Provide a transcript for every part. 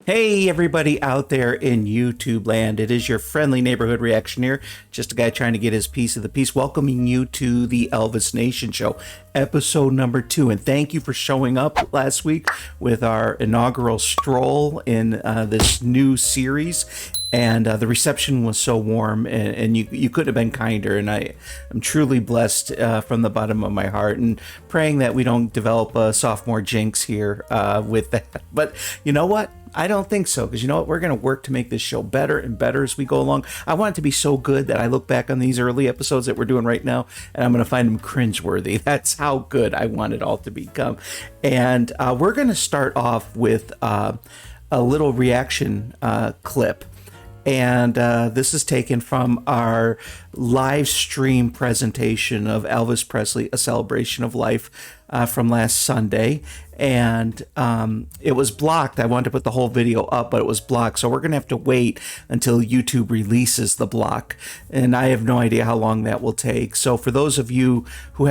Hey, everybody out there in YouTube land. It is your friendly neighborhood reactioneer, just a guy trying to get his piece of the peace, welcoming you to the Elvis Nation Show, episode number 2. And thank you for showing up last week with our inaugural stroll in this new series. And the reception was so warm, and you couldn't have been kinder. And I'm truly blessed from the bottom of my heart, and praying that we don't develop a sophomore jinx here with that. But you know what? I don't think so, because you know what? We're going to work to make this show better and better as we go along. I want it to be so good that I look back on these early episodes that we're doing right now, and I'm going to find them cringeworthy. That's how good I want it all to become. And we're going to start off with a little reaction clip. And this is taken from our live stream presentation of Elvis Presley, A Celebration of Life, from last Sunday. And it was blocked. I wanted to put the whole video up, but it was blocked. So we're going to have to wait until YouTube releases the block. And I have no idea how long that will take. So for those of you who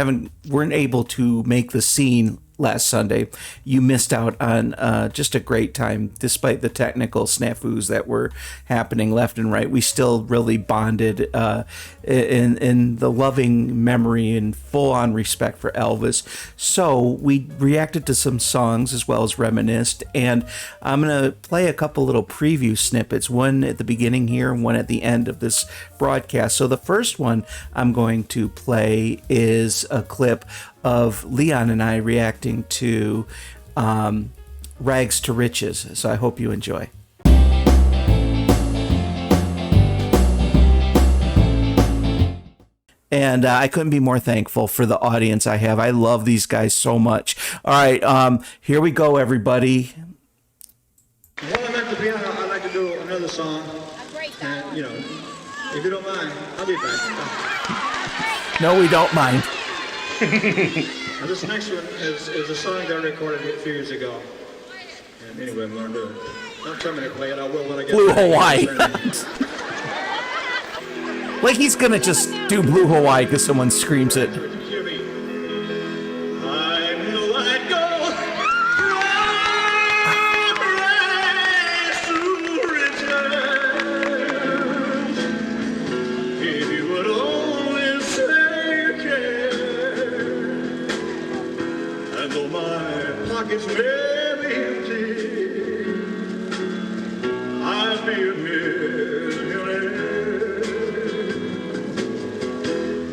weren't able to make the scene last Sunday, you missed out on just a great time. Despite the technical snafus that were happening left and right, we still really bonded in the loving memory and full-on respect for Elvis. So we reacted to some songs as well as reminisced, and I'm going to play a couple little preview snippets, one at the beginning here and one at the end of this broadcast. So the first one I'm going to play is a clip of Leon and I reacting to Rags to Riches. So I hope you enjoy. And I couldn't be more thankful for the audience I have. I love these guys so much. All right, here we go, everybody. While I'm at the piano, I'd like to do another song. And, you know, if you don't mind, I'll be back. No, we don't mind. Now, this next one is a song that I recorded a few years ago. And anyway, I'm going to don't tell me to play it. I will when I get Blue back. Hawaii. Like he's gonna just do Blue Hawaii because someone screams it. Hear me. I know I'd go if you would only say you care. And though my pockets may be empty, I'd be a millionaire.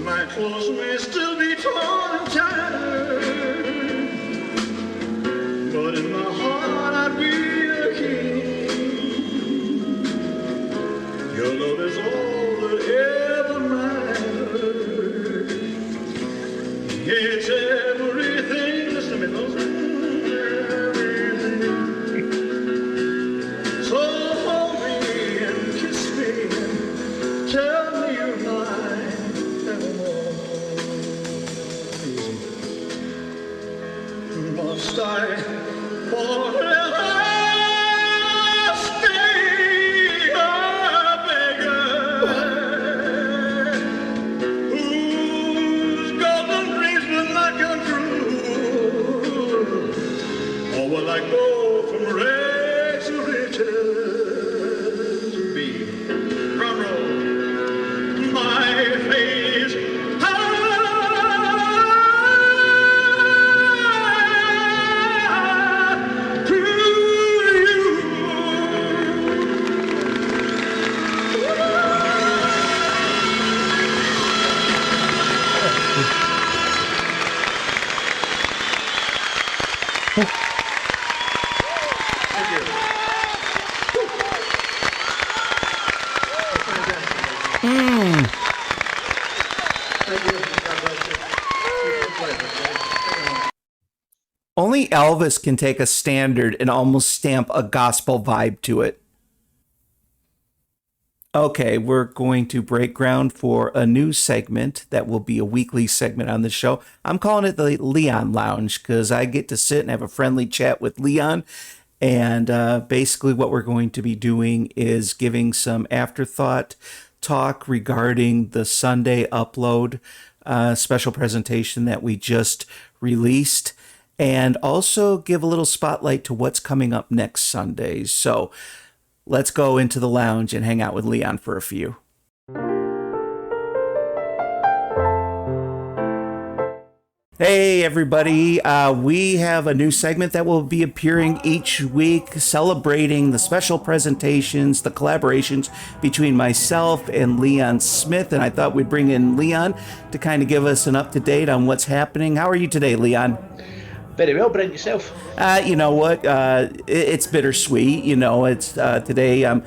My clothes may still be torn and tattered, but in my heart I'd be a king. Your love is all that ever matters. It's everything. Listen to me, those everything. So hold me and kiss me and tell me you're mine evermore. Must I forever stay a beggar whose golden dreams will not come true? Or will I go from rags to riches? Be drum roll, my face to you. Thank you. Thank you. God bless you. It's a pleasure. Only Elvis can take a standard and almost stamp a gospel vibe to it. Okay, we're going to break ground for a new segment that will be a weekly segment on the show. I'm calling it the Leon Lounge because I get to sit and have a friendly chat with Leon. And basically what we're going to be doing is giving some afterthought talk regarding the Sunday upload special presentation that we just released. and also give a little spotlight to what's coming up next Sunday. So let's go into the lounge and hang out with Leon for a few. Hey everybody, we have a new segment that will be appearing each week celebrating the special presentations, the collaborations between myself and Leon Smith, and I thought we'd bring in Leon to kind of give us an up-to-date on what's happening. How are you today, Leon? Very well, Brent, yourself? You know what, it's bittersweet, it's today,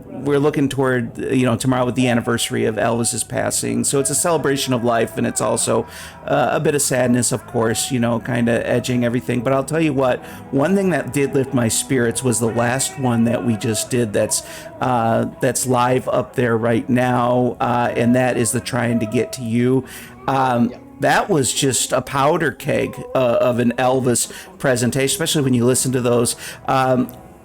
we're looking toward, tomorrow with the anniversary of Elvis's passing. So it's a celebration of life, and it's also a bit of sadness, of course, kind of edging everything. But I'll tell you what, one thing that did lift my spirits was the last one that we just did that's live up there right now, and that is the Trying to Get to You. That was just a powder keg of an Elvis presentation, especially when you listen to those.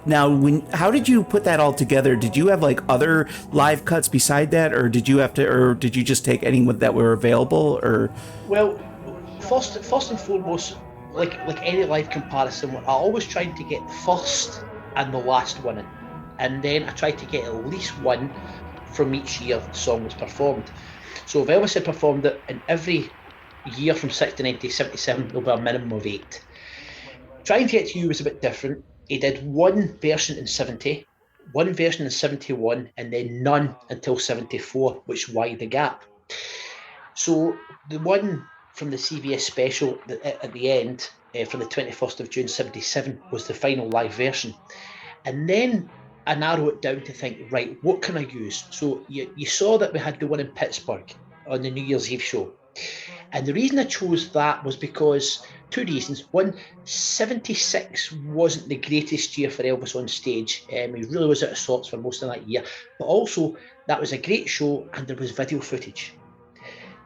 Now, how did you put that all together? Did you have like other live cuts beside that, or did you just take any that were available? Or well, first and foremost, like any live comparison, I always tried to get the first and the last one in, and then I tried to get at least one from each year the song was performed. So if Elvis had performed it in every year from 69 to 77, there'll be a minimum of 8. Trying to Get to You was a bit different. He did one version in 70, one version in 71, and then none until 74, which why the gap. So the one from the CBS special at the end, from the 21st of June 77, was the final live version. And then I narrow it down to think, right, what can I use? So you saw that we had the one in Pittsburgh on the New Year's Eve show. And the reason I chose that was because two reasons. One, 76 wasn't the greatest year for Elvis on stage. He really was out of sorts for most of that year. But also, that was a great show and there was video footage.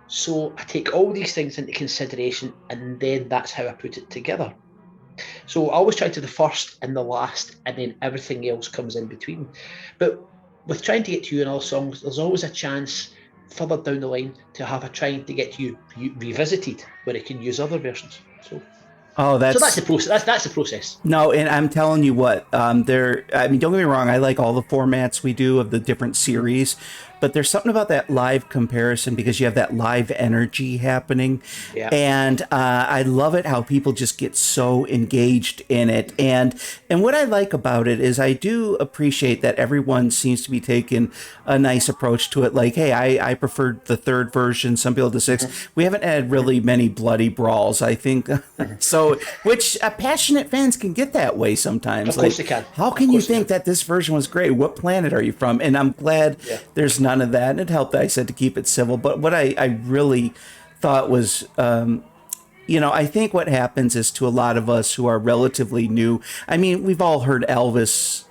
So I take all these things into consideration, and then that's how I put it together. So I always try to the first and the last, and then everything else comes in between. But with Trying to Get to You and other songs, there's always a chance further down the line to have a Trying to Get to You revisited where it can use other versions. So that's the process. That's the process. No, and I'm telling you what, don't get me wrong, I like all the formats we do of the different series, but there's something about that live comparison because you have that live energy happening. Yeah. And I love it how people just get so engaged in it. And what I like about it is I do appreciate that everyone seems to be taking a nice approach to it. Like, hey, I preferred the third version. Some people the sixth. Mm-hmm. We haven't had really many bloody brawls, I think. So, which passionate fans can get that way sometimes. Of course they can. How can you think that this version was great? What planet are you from? And I'm glad there's none of that. And it helped, I said, to keep it civil. But what I really thought was, I think what happens is to a lot of us who are relatively new, I mean, we've all heard Elvis,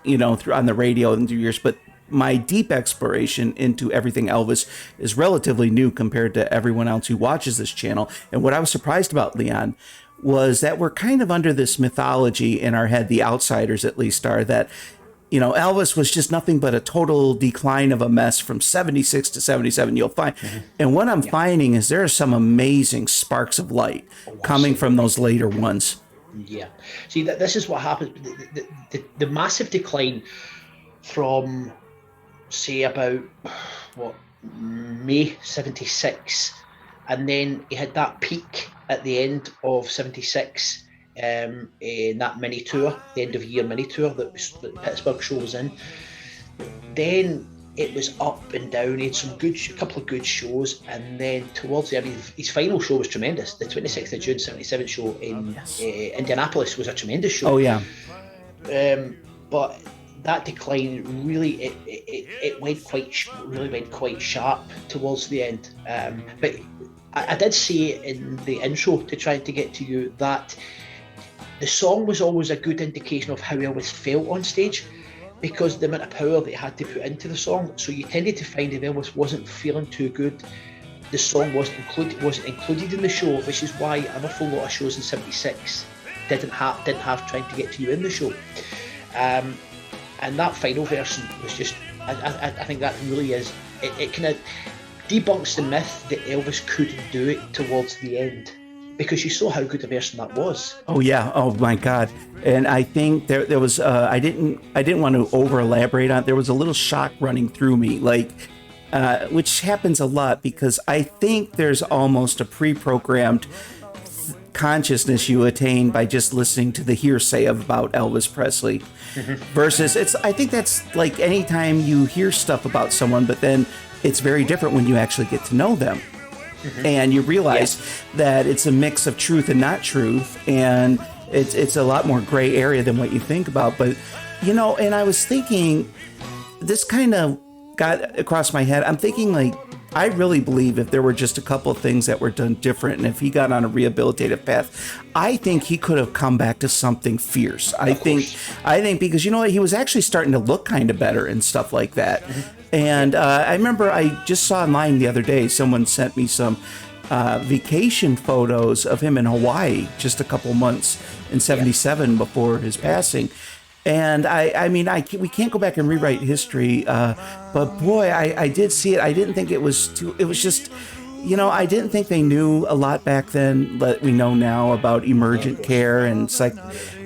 on the radio in the years, but my deep exploration into everything Elvis is relatively new compared to everyone else who watches this channel. And what I was surprised about, Leon, was that we're kind of under this mythology in our head, the outsiders at least are, that Elvis was just nothing but a total decline of a mess from 76 to 77, you'll find. Mm-hmm. And what I'm finding is there are some amazing sparks of light coming from those later ones. Yeah. See, this is what happens. The massive decline from, say, about, May 76, and then he had that peak at the end of 76, in that mini tour, the end of year mini tour that the Pittsburgh show was in. Then it was up and down. He had a couple of good shows, and then towards the end, his final show was tremendous. The 26th of June 77 show in Indianapolis was a tremendous show. Oh yeah. But that decline really it went quite sharp towards the end. But I did say in the intro to Trying to Get to You that the song was always a good indication of how Elvis felt on stage, because the amount of power that he had to put into the song. So you tended to find if Elvis wasn't feeling too good, the song wasn't included in the show, which is why an awful lot of shows in 76 didn't have Trying to Get to You in the show. And that final version was just, I think that really is, it kind of debunks the myth that Elvis couldn't do it towards the end. because you saw how good a version that was. Oh yeah. Oh my God. And I think there was I didn't want to over elaborate on it. There was a little shock running through me, like which happens a lot because I think there's almost a pre-programmed consciousness you attain by just listening to the hearsay about Elvis Presley. Versus I think that's like anytime you hear stuff about someone, but then it's very different when you actually get to know them. And you realize that it's a mix of truth and not truth, and it's a lot more gray area than what you think about. But, you know, and I was thinking, this kind of got across my head. I'm thinking, like, I really believe if there were just a couple of things that were done different, and if he got on a rehabilitative path, I think he could have come back to something fierce. I think because, you know what, he was actually starting to look kind of better and stuff like that. And I remember I just saw online the other day, someone sent me some vacation photos of him in Hawaii just a couple months in 77 before his passing. And I mean, we can't go back and rewrite history, but boy, I did see it. I didn't think it was it was just, you know, I didn't think they knew a lot back then that we know now about emergent care and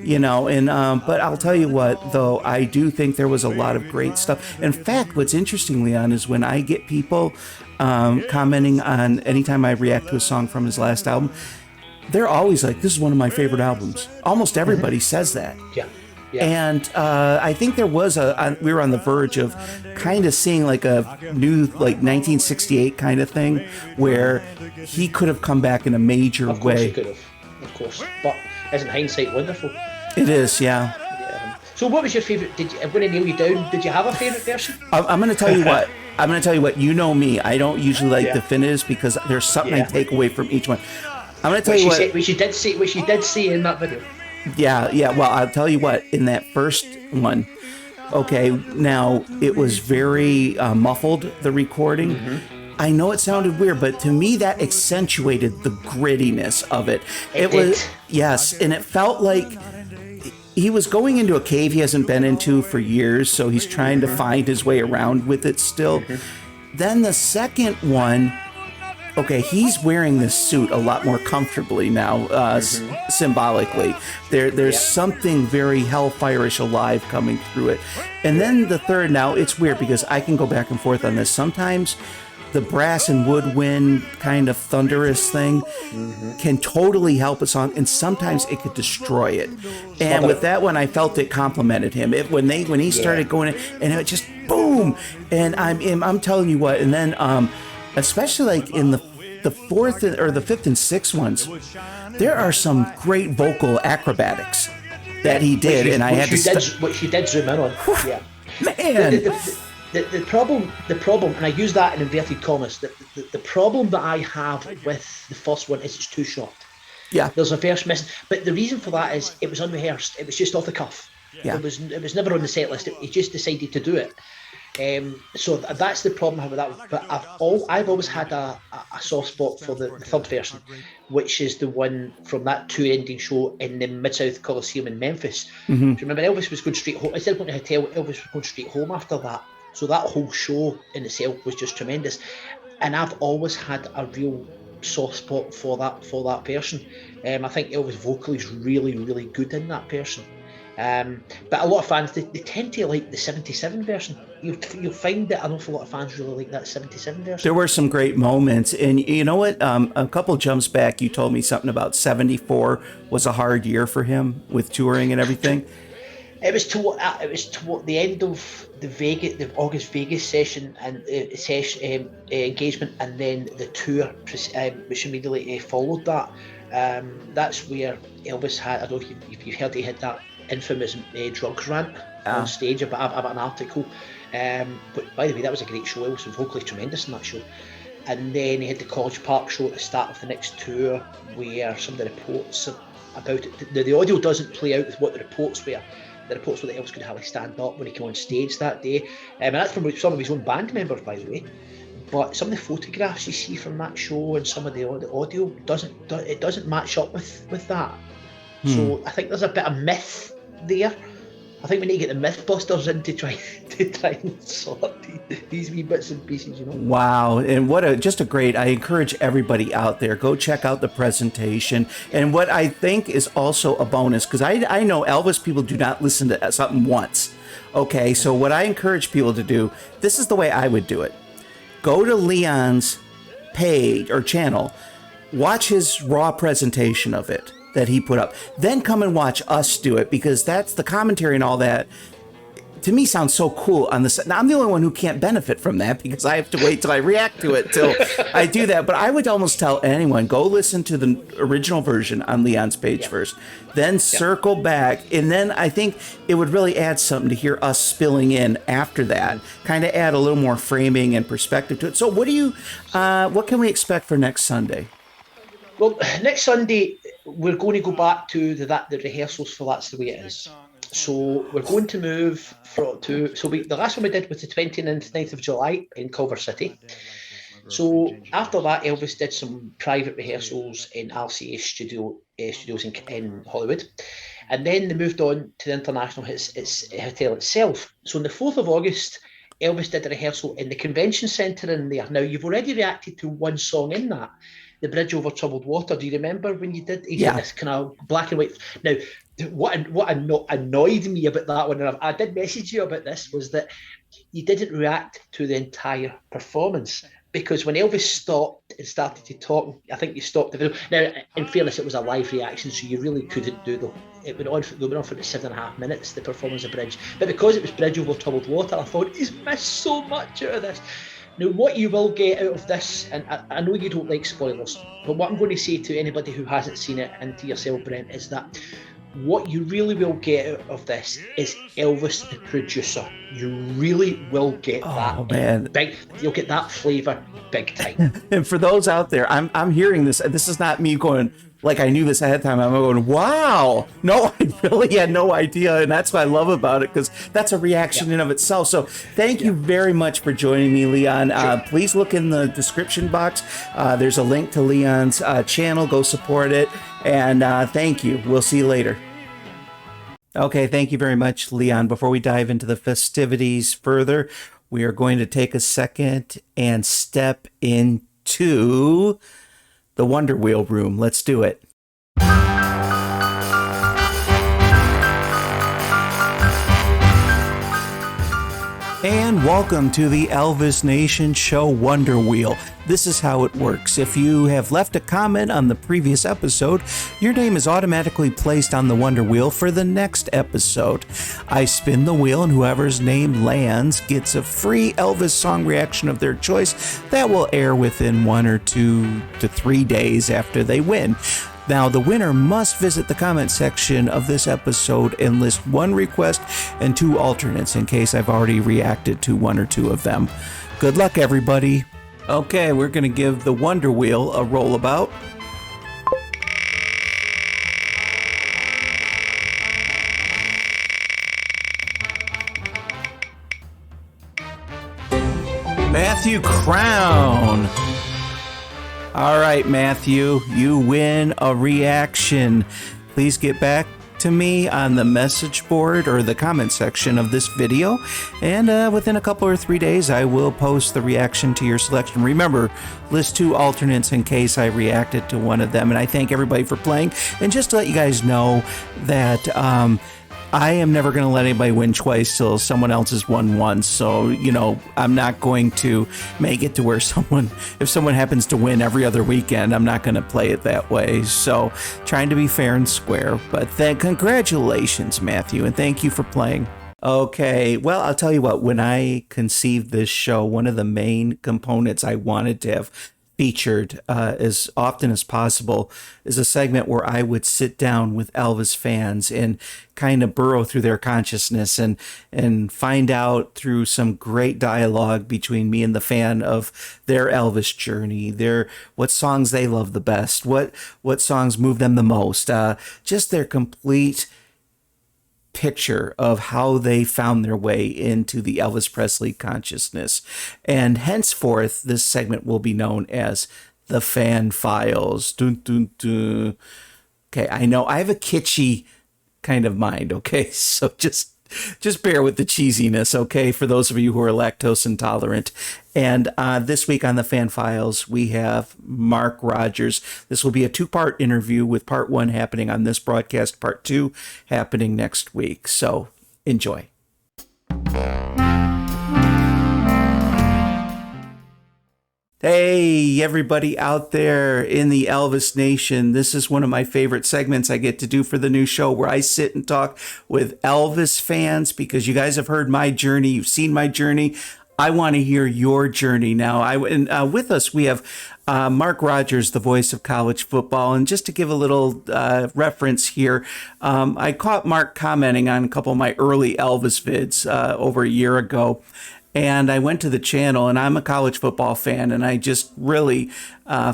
you know, and but I'll tell you what, though, I do think there was a lot of great stuff. In fact, what's interesting, Leon, is when I get people commenting on anytime I react to a song from his last album, they're always like, this is one of my favorite albums. Almost everybody says that. Yeah. And I think there was we were on the verge of kind of seeing like a new, like 1968 kind of thing where he could have come back in a major way. Of course he could have, of course. But isn't hindsight wonderful? It is, yeah. So what was your favourite? I'm going to nail you down. Did you have a favourite version? I'm going to tell you what. I'm going to tell you what. You know me. I don't usually like definitives because there's something I take away from each one. I'm going to tell you what. Which you did see in that video. Yeah. Well, I'll tell you what. In that first one, okay, now it was very muffled, the recording. I know it sounded weird, but to me that accentuated the grittiness of it. It was, yes, and it felt like he was going into a cave he hasn't been into for years, so he's trying to find his way around with it still. Then the second one, okay, he's wearing this suit a lot more comfortably now, symbolically. There's something very hellfire-ish alive coming through it. And then the third, now it's weird because I can go back and forth on this. Sometimes the brass and woodwind kind of thunderous thing can totally help a song, and sometimes it could destroy it. And with that one, I felt it complimented him. When he started going in, and it just boom. And I'm telling you what. And then especially like in the fourth or the fifth and sixth ones, there are some great vocal acrobatics that he did, which you did zoom in on. Yeah, man. The problem, and I use that in inverted commas, the problem that I have with the first one is it's too short. Yeah. There's a verse missing. But the reason for that is it was unrehearsed. It was just off the cuff. Yeah. It was never on the set list. He just decided to do it. So that's the problem I have with that one. But I've always had a soft spot for the third version, which is the one from that two-ending show in the Mid-South Coliseum in Memphis. Remember, Elvis was going straight home. Instead of going to a hotel, Elvis was going straight home after that. So that whole show in itself was just tremendous, and I've always had a real soft spot for that version. I think Elvis vocally is really, really good in that version. But a lot of fans they tend to like the 77 version. You'll find that an awful lot of fans really like that 77 version. There were some great moments, and you know what? A couple jumps back, you told me something about 74 was a hard year for him with touring and everything. It was toward the end of the August Vegas session and engagement, and then the tour, which immediately followed that. That's where Elvis had. I don't know if you've heard, he had that infamous drugs rant on stage about an article. But by the way, that was a great show. Elvis was vocally tremendous in that show. And then he had the College Park show at the start of the next tour, where some of the reports about it. The audio doesn't play out with what the reports were. The reports were that Elvis could hardly stand up when he came on stage that day. And that's from some of his own band members, by the way. But some of the photographs you see from that show and some of the audio doesn't match up with that. So I think there's a bit of myth there I think we need to get the Mythbusters in to try and sort these wee bits and pieces, you know. Wow, and just a great, I encourage everybody out there, go check out the presentation. And what I think is also a bonus, because I know Elvis people do not listen to something once. Okay, so what I encourage people to do, this is the way I would do it. Go to Leon's page or channel, watch his raw presentation of it that he put up, then come and watch us do it, because that's the commentary and all that. To me, sounds so cool on this. Now, I'm the only one who can't benefit from that because I have to wait till I react to it till I do that. But I would almost tell anyone, go listen to the original version on Leon's page first, then circle back. And then I think it would really add something to hear us spilling in after that, kind of add a little more framing and perspective to it. So what can we expect for next Sunday? Well, next Sunday, we're going to go back to the rehearsals for That's the Way It Is. So we're going to move the last one we did was the 29th of July in Culver City. So after that, Elvis did some private rehearsals in RCA studios in Hollywood. And then they moved on to the international hotel itself. So on the 4th of August, Elvis did a rehearsal in the convention centre in there. Now, you've already reacted to one song in that, The Bridge Over Troubled Water. Do you remember when you did? Did this kind of black and white. Now, what annoyed me about that one, and I did message you about this, was that you didn't react to the entire performance. Because when Elvis stopped and started to talk, I think you stopped the video. Now, in fairness, it was a live reaction, so you really couldn't do they went on for the 7.5 minutes, the performance of Bridge. But because it was Bridge Over Troubled Water, I thought, he's missed so much out of this. Now, what you will get out of this, and I know you don't like spoilers, but what I'm going to say to anybody who hasn't seen it, and to yourself, Brent, is that what you really will get out of this is Elvis the producer. You really will get that. Man. You'll get that flavour big time. And for those out there, I'm hearing this. This is not me going, like I knew this ahead of time. I'm going, wow. No, I really had no idea. And that's what I love about it, because that's a reaction in of itself. So thank you very much for joining me, Leon. Please look in the description box. There's a link to Leon's channel. Go support it. And thank you. We'll see you later. Okay, thank you very much, Leon. Before we dive into the festivities further, we are going to take a second and step into the Wonder Wheel room. Let's do it. And welcome to the Elvis Nation Show Wonder Wheel. This is how it works. If you have left a comment on the previous episode, your name is automatically placed on the Wonder Wheel for the next episode. I spin the wheel, and whoever's name lands gets a free Elvis song reaction of their choice that will air within 1 or 2 to 3 days after they win. Now, the winner must visit the comment section of this episode and list 1 request and 2 alternates, in case I've already reacted to 1 or 2 of them. Good luck, everybody. Okay, we're going to give the Wonder Wheel a rollabout. Matthew Crown. All right, Matthew, you win a reaction. Please get back to me on the message board or the comment section of this video, and within a couple or 3 days I will post the reaction to your selection. Remember, list 2 alternates in case I reacted to one of them. And I thank everybody for playing. And just to let you guys know that I am never going to let anybody win twice till someone else has won once. So, I'm not going to make it to where if someone happens to win every other weekend, I'm not going to play it that way. So, trying to be fair and square. But congratulations, Matthew, and thank you for playing. Okay, well, I'll tell you what, when I conceived this show, one of the main components I wanted to have featured as often as possible is a segment where I would sit down with Elvis fans and kind of burrow through their consciousness and find out through some great dialogue between me and the fan of their Elvis journey, what songs they love the best, what songs move them the most, just their complete picture of how they found their way into the Elvis Presley consciousness. And henceforth, this segment will be known as the Fan Files. Dun, dun, dun. Okay, I know I have a kitschy kind of mind, okay? So just Just bear with the cheesiness, okay, for those of you who are lactose intolerant. And this week on the Fan Files, we have Mark Rogers. This will be a two-part interview with part one happening on this broadcast, part two happening next week. So enjoy. Hey, everybody out there in the Elvis Nation. This is one of my favorite segments I get to do for the new show where I sit and talk with Elvis fans because you guys have heard my journey. You've seen my journey. I want to hear your journey now. With us, we have Mark Rogers, the voice of college football. And just to give a little reference here, I caught Mark commenting on a couple of my early Elvis vids over a year ago. And I went to the channel, and I'm a college football fan, and I just really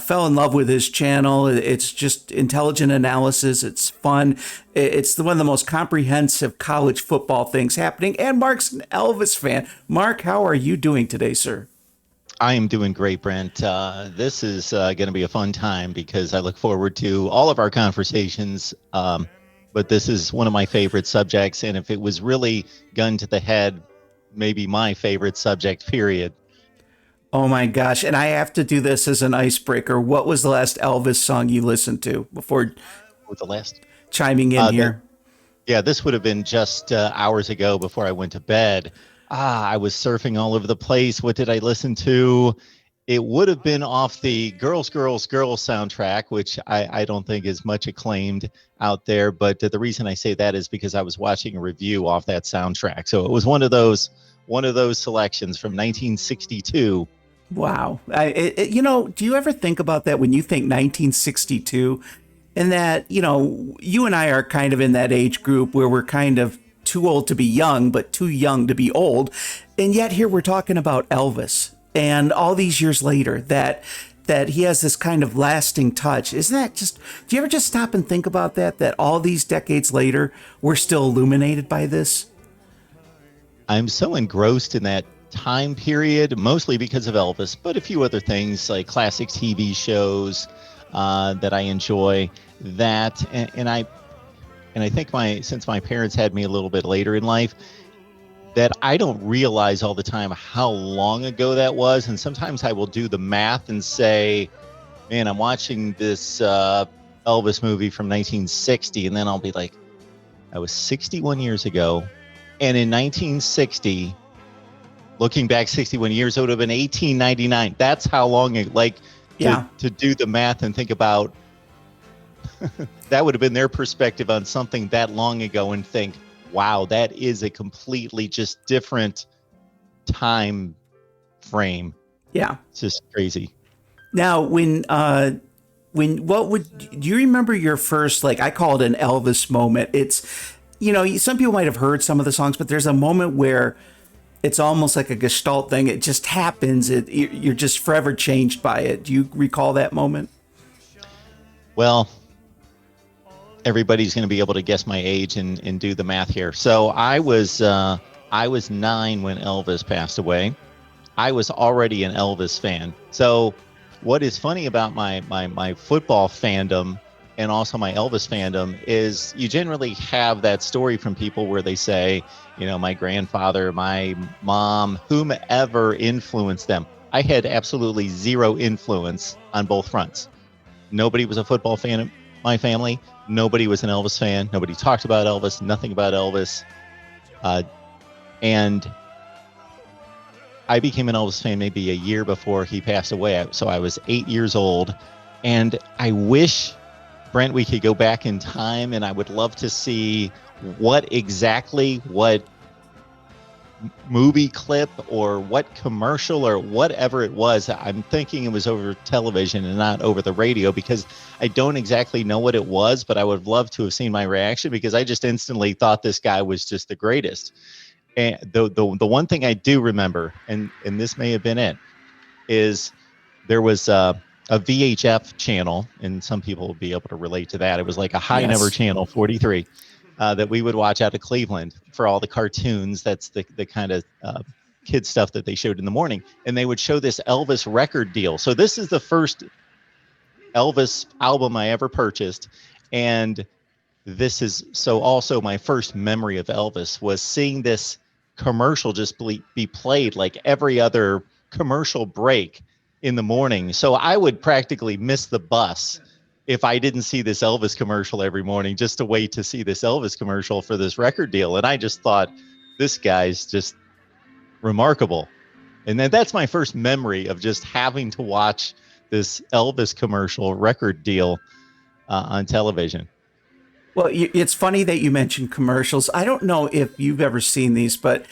fell in love with his channel. It's just intelligent analysis. It's fun. It's one of the most comprehensive college football things happening. And Mark's an Elvis fan. Mark, how are you doing today, sir? I am doing great, Brent. This is going to be a fun time because I look forward to all of our conversations. But this is one of my favorite subjects. And if it was really gun to the head, maybe my favorite subject, period. Oh my gosh. And I have to do this as an icebreaker. What was the last Elvis song you listened to before chiming in here? This would have been just hours ago before I went to bed. I was surfing all over the place. What did I listen to? It would have been off the Girls, Girls, Girls soundtrack, which I don't think is much acclaimed out there. But the reason I say that is because I was watching a review off that soundtrack. So it was one of those selections from 1962. Wow. Do you ever think about that when you think 1962 and that, you and I are kind of in that age group where we're kind of too old to be young, but too young to be old. And yet here we're talking about Elvis. And all these years later, that he has this kind of lasting touch. Isn't that just, do you ever just stop and think about that? That all these decades later, we're still illuminated by this? I'm so engrossed in that time period, mostly because of Elvis, but a few other things like classic TV shows that I enjoy. And I think since my parents had me a little bit later in life, that I don't realize all the time how long ago that was. And sometimes I will do the math and say, man, I'm watching this Elvis movie from 1960. And then I'll be like, that was 61 years ago. And in 1960, looking back 61 years, it would have been 1899. That's how long it, to do the math and think about, that would have been their perspective on something that long ago and think, wow, that is a completely just different time frame. Yeah. It's just crazy. Now, do you remember your first, I call it an Elvis moment? It's, some people might have heard some of the songs, but there's a moment where it's almost like a gestalt thing. It just happens. You're just forever changed by it. Do you recall that moment? Well, everybody's going to be able to guess my age and do the math here. So I was 9 when Elvis passed away. I was already an Elvis fan. So what is funny about my football fandom and also my Elvis fandom is you generally have that story from people where they say, my grandfather, my mom, whomever influenced them. I had absolutely zero influence on both fronts. Nobody was a football fan in my family. Nobody was an Elvis fan. Nobody talked about Elvis, nothing about Elvis. And I became an Elvis fan maybe a year before he passed away. So I was 8 years old. And I wish, Brent, we could go back in time, and I would love to see what movie clip or what commercial or whatever it was. I'm thinking it was over television and not over the radio because I don't exactly know what it was, but I would love to have seen my reaction because I just instantly thought this guy was just the greatest. And the one thing I do remember, and this may have been it, is there was a VHF channel, and some people will be able to relate to that. It was like a high number channel, 43. That we would watch out of Cleveland for all the cartoons. That's the kind of kid stuff that they showed in the morning. And they would show this Elvis record deal. So this is the first Elvis album I ever purchased. And this is so also my first memory of Elvis was seeing this commercial just be played like every other commercial break in the morning. So I would practically miss the bus if I didn't see this Elvis commercial every morning, just to wait to see this Elvis commercial for this record deal. And I just thought, this guy's just remarkable. And then that's my first memory of just having to watch this Elvis commercial record deal on television. Well, it's funny that you mentioned commercials. I don't know if you've ever seen these, but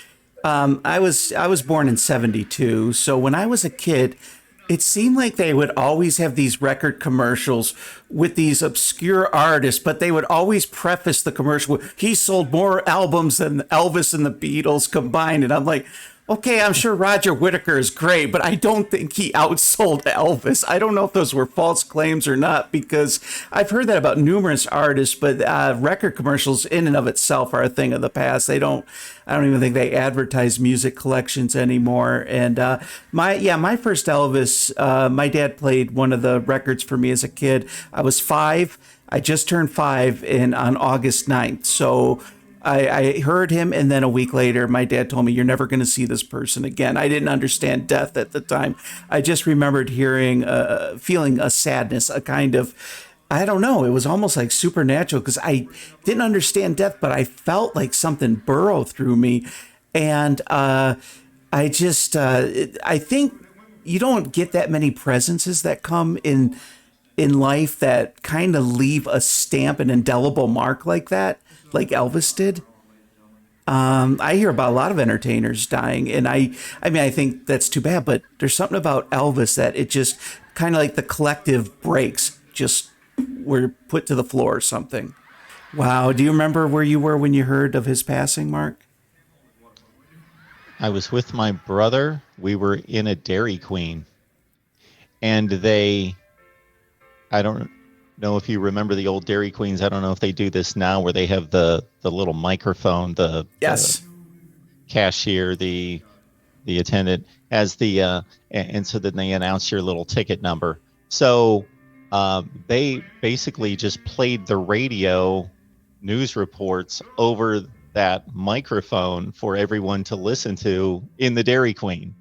I was born in '72. So when I was a kid, it seemed like they would always have these record commercials with these obscure artists, but they would always preface the commercial with, he sold more albums than Elvis and the Beatles combined. And I'm like, okay, I'm sure Roger Whittaker is great, but I don't think he outsold Elvis. I don't know if those were false claims or not, because I've heard that about numerous artists, but record commercials in and of itself are a thing of the past. I don't even think they advertise music collections anymore. And my first Elvis, my dad played one of the records for me as a kid. I was 5. I just turned 5 on August 9th. So I heard him, and then a week later, my dad told me, you're never going to see this person again. I didn't understand death at the time. I just remembered feeling a sadness, a kind of, I don't know, it was almost like supernatural, because I didn't understand death, but I felt like something burrow through me. And I think you don't get that many presences that come in life that kind of leave a stamp, an indelible mark like that, like Elvis did. I hear about a lot of entertainers dying, and I mean, I think that's too bad, but there's something about Elvis that it just kind of like the collective breaks just were put to the floor or something. Wow. Do you remember where you were when you heard of his passing, Mark? I was with my brother. We were in a Dairy Queen, and I don't know if you remember the old Dairy Queens. I don't know if they do this now, where they have the little microphone, Yes, the cashier, the attendant has and so then they announce your little ticket number. So they basically just played the radio news reports over that microphone for everyone to listen to in the Dairy Queen.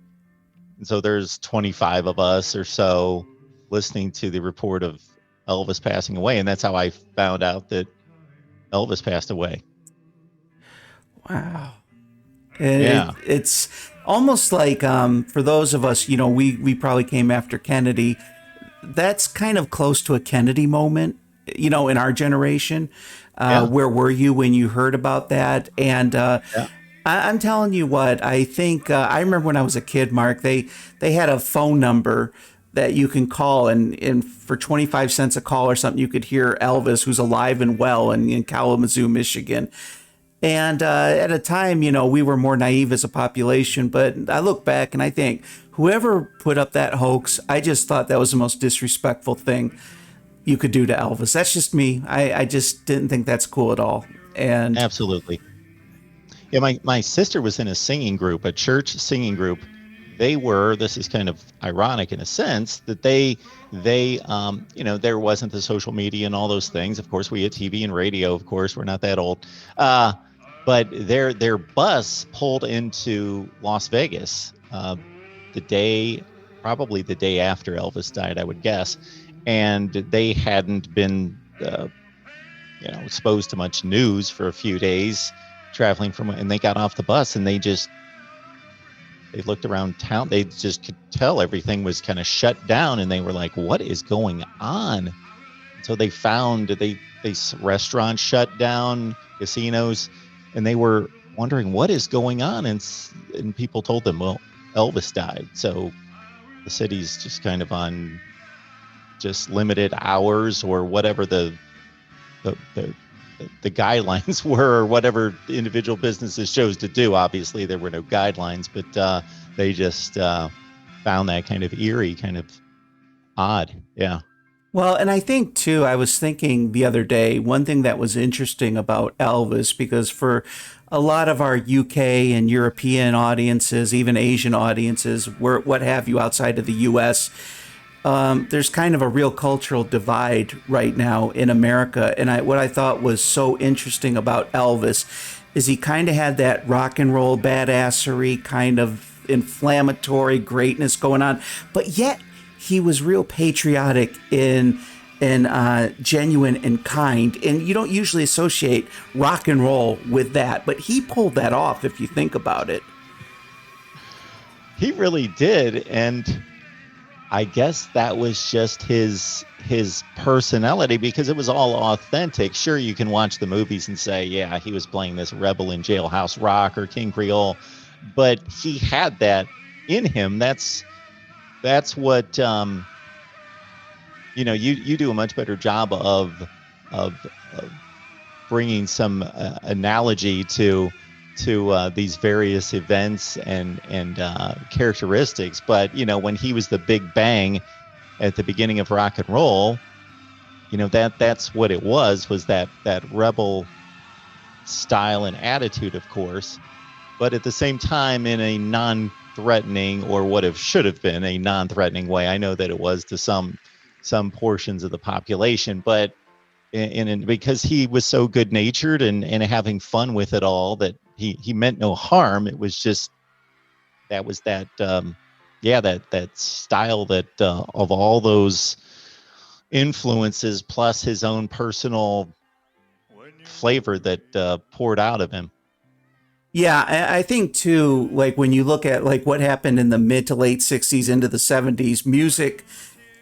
And so there's 25 of us or so listening to the report of Elvis passing away, and that's how I found out that Elvis passed away. Wow. It's almost like for those of us, we probably came after Kennedy. That's kind of close to a Kennedy moment, in our generation. Where were you when you heard about that? And I'm telling you what, I think I remember when I was a kid, Mark, they had a phone number that you can call, and for 25 cents a call or something, you could hear Elvis, who's alive and well in Kalamazoo, Michigan. And at a time, we were more naive as a population, but I look back and I think whoever put up that hoax, I just thought that was the most disrespectful thing you could do to Elvis. That's just me. I just didn't think that's cool at all. And absolutely. Yeah, my sister was in a singing group, a church singing group. This is kind of ironic in a sense, that they there wasn't the social media and all those things. Of course, we had TV and radio. Of course, we're not that old. But their bus pulled into Las Vegas probably the day after Elvis died, I would guess. And they hadn't been, exposed to much news for a few days traveling and they got off the bus, and they looked around town. They just could tell everything was kind of shut down, and they were like, what is going on? So they found they restaurants shut down, casinos, and they were wondering what is going on. And people told them, well, Elvis died. So the city's just kind of on just limited hours, or whatever the guidelines were, or whatever the individual businesses chose to do. Obviously, there were no guidelines, but they just found that kind of eerie, kind of odd. Yeah. Well, and I think, too, I was thinking the other day, one thing that was interesting about Elvis, because for a lot of our UK and European audiences, even Asian audiences, what have you, outside of the US, there's kind of a real cultural divide right now in America. And what I thought was so interesting about Elvis is he kind of had that rock and roll badassery kind of inflammatory greatness going on, but yet he was real patriotic and genuine and kind. And you don't usually associate rock and roll with that, but he pulled that off if you think about it. He really did. And I guess that was just his personality, because it was all authentic. Sure, you can watch the movies and say, yeah, he was playing this rebel in Jailhouse Rock or King Creole, but he had that in him. That's what you do a much better job of bringing some analogy to these various events and characteristics. But when he was the Big Bang at the beginning of rock and roll, that's what it was that rebel style and attitude, of course, but at the same time in a non-threatening, or should have been a non-threatening way. I know that it was to some portions of the population, but because he was so good-natured and having fun with it all, that he meant no harm. It was just that style that of all those influences plus his own personal flavor that poured out of him. Yeah, I think too, like when you look at like what happened in the mid to late 60s into the 70s, music,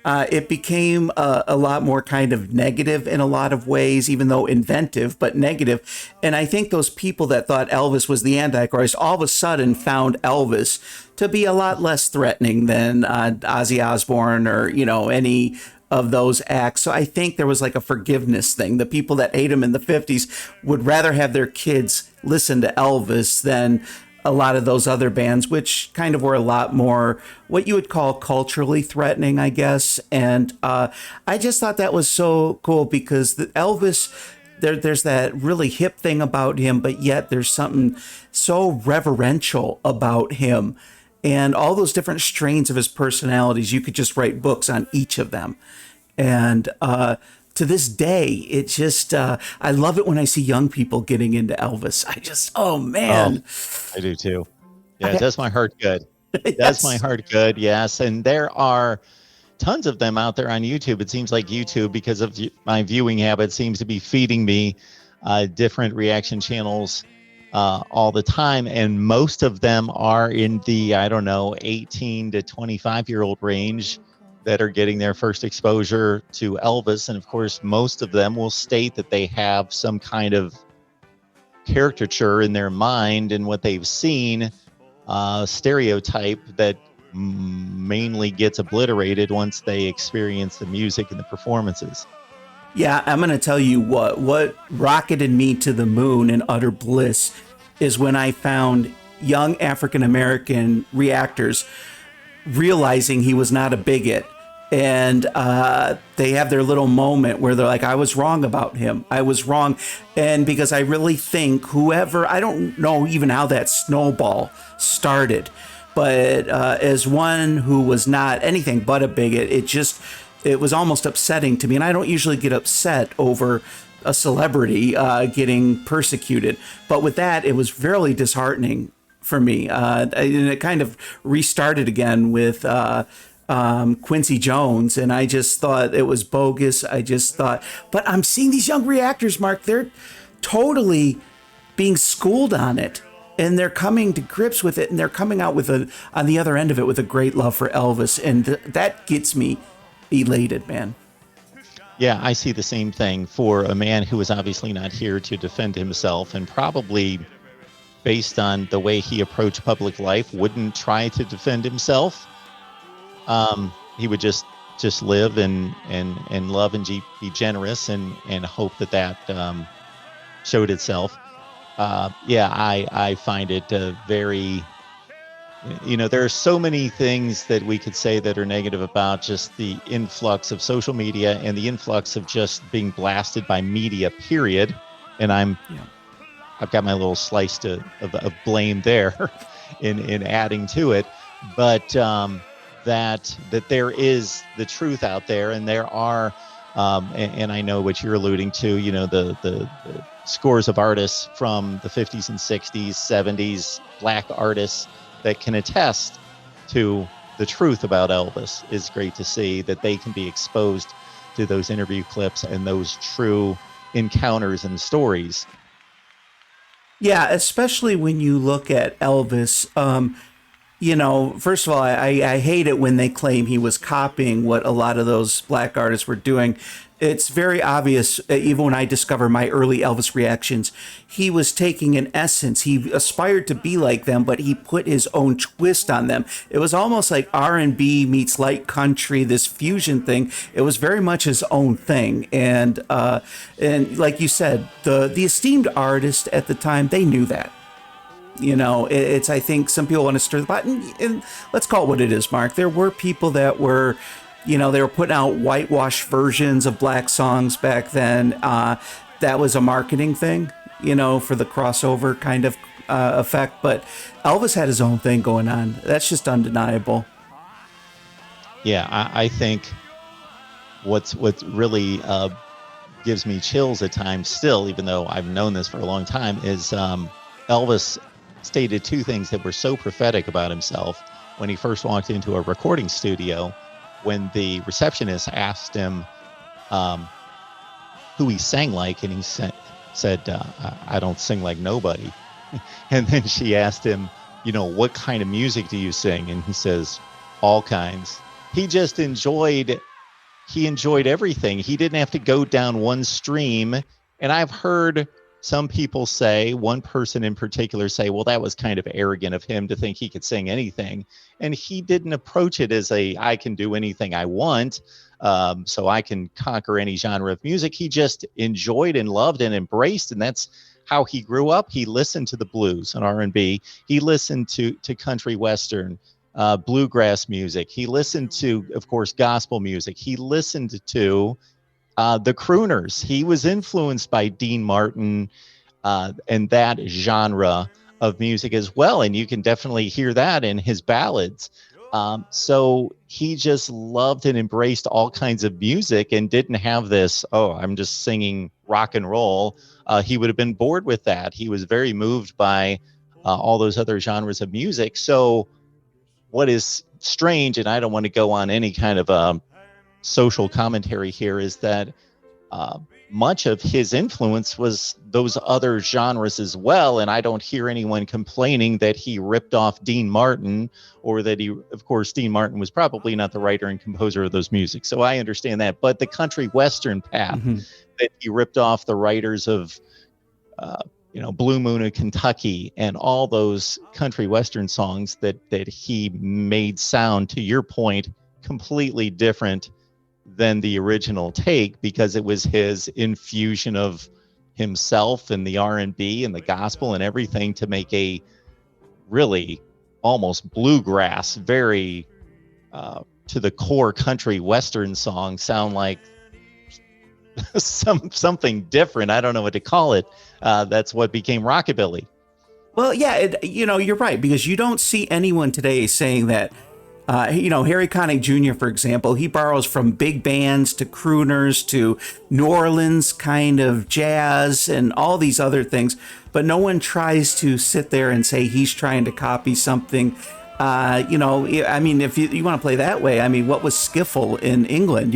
it became a lot more kind of negative in a lot of ways, even though inventive, but negative. And I think those people that thought Elvis was the Antichrist all of a sudden found Elvis to be a lot less threatening than Ozzy Osbourne or, any of those acts. So I think there was like a forgiveness thing. The people that ate him in the 50s would rather have their kids listen to Elvis than a lot of those other bands, which kind of were a lot more what you would call culturally threatening, I guess. And I just thought that was so cool, because the Elvis, there's that really hip thing about him, but yet there's something so reverential about him. And all those different strains of his personalities, you could just write books on each of them. And to this day, it just, I love it when I see young people getting into Elvis. Oh man. Oh, I do too. Yeah, it does my heart good. It Yes. does my heart good, yes. And there are tons of them out there on YouTube. It seems like YouTube, because of my viewing habit, seems to be feeding me different reaction channels all the time. And most of them are in the, 18 to 25-year-old range that are getting their first exposure to Elvis. And of course, most of them will state that they have some kind of caricature in their mind and what they've seen, stereotype that mainly gets obliterated once they experience the music and the performances. Yeah, I'm going to tell you what rocketed me to the moon in utter bliss is when I found young African-American reactors realizing he was not a bigot. And they have their little moment where they're like, I was wrong about him. I was wrong. And because I really think I don't know even how that snowball started, but as one who was not anything but a bigot, it was almost upsetting to me. And I don't usually get upset over a celebrity getting persecuted. But with that, it was very disheartening for me. And it kind of restarted again with Quincy Jones, and I just thought it was bogus. But I'm seeing these young reactors, Mark, they're totally being schooled on it, and they're coming to grips with it, and they're coming out on the other end of it with a great love for Elvis, and that gets me elated, man. Yeah, I see the same thing for a man who is obviously not here to defend himself, and probably based on the way he approached public life, wouldn't try to defend himself. He would just live and love and be generous and hope that showed itself. I find it very, there are so many things that we could say that are negative about just the influx of social media and the influx of just being blasted by media, period. And I've got my little slice of blame there in adding to it. But that there is the truth out there, and there are, and I know what you're alluding to, you know, the scores of artists from the 50s and 60s, 70s, black artists that can attest to the truth about Elvis. Is great to see that they can be exposed to those interview clips and those true encounters and stories. Yeah, especially when you look at Elvis. You know, first of all, I hate it when they claim he was copying what a lot of those black artists were doing. It's very obvious, even when I discover my early Elvis reactions, he was taking an essence. He aspired to be like them, but he put his own twist on them. It was almost like R&B meets light country, this fusion thing. It was very much his own thing. And like you said, the esteemed artists at the time, they knew that. You know, it's, I think some people want to stir the pot, and let's call it what it is, Mark. There were people that were, you know, they were putting out whitewash versions of black songs back then. That was a marketing thing, you know, for the crossover kind of effect. But Elvis had his own thing going on. That's just undeniable. Yeah, I think what really gives me chills at times still, even though I've known this for a long time, is Elvis stated two things that were so prophetic about himself when he first walked into a recording studio. When the receptionist asked him who he sang like, and he said, I don't sing like nobody. And then she asked him, you know, what kind of music do you sing? And he says, all kinds. He just enjoyed everything. He didn't have to go down one stream. And I've heard some people say, one person in particular say, well, that was kind of arrogant of him to think he could sing anything. And he didn't approach it as I can do anything I want, so I can conquer any genre of music. He just enjoyed and loved and embraced, and that's how he grew up. He listened to the blues and R&B. He listened to country western, bluegrass music. He listened to, of course, gospel music. He listened to the crooners. He was influenced by Dean Martin and that genre of music as well. And you can definitely hear that in his ballads. So he just loved and embraced all kinds of music and didn't have this, oh, I'm just singing rock and roll. He would have been bored with that. He was very moved by all those other genres of music. So what is strange, and I don't want to go on any kind of social commentary here, is that much of his influence was those other genres as well. And I don't hear anyone complaining that he ripped off Dean Martin, or that he, of course, Dean Martin was probably not the writer and composer of those music. So I understand that. But the country western path, that he ripped off the writers of, Blue Moon of Kentucky and all those country western songs that he made sound, to your point, completely different than the original take, because it was his infusion of himself and the R&B and the gospel and everything to make a really almost bluegrass, very to the core country western song sound like something different. I don't know what to call it. That's what became rockabilly. Well, yeah, you're right, because you don't see anyone today saying that. Harry Connick Jr., for example, he borrows from big bands to crooners to New Orleans kind of jazz and all these other things, but no one tries to sit there and say he's trying to copy something. I mean, if you want to play that way, I mean, what was skiffle in England?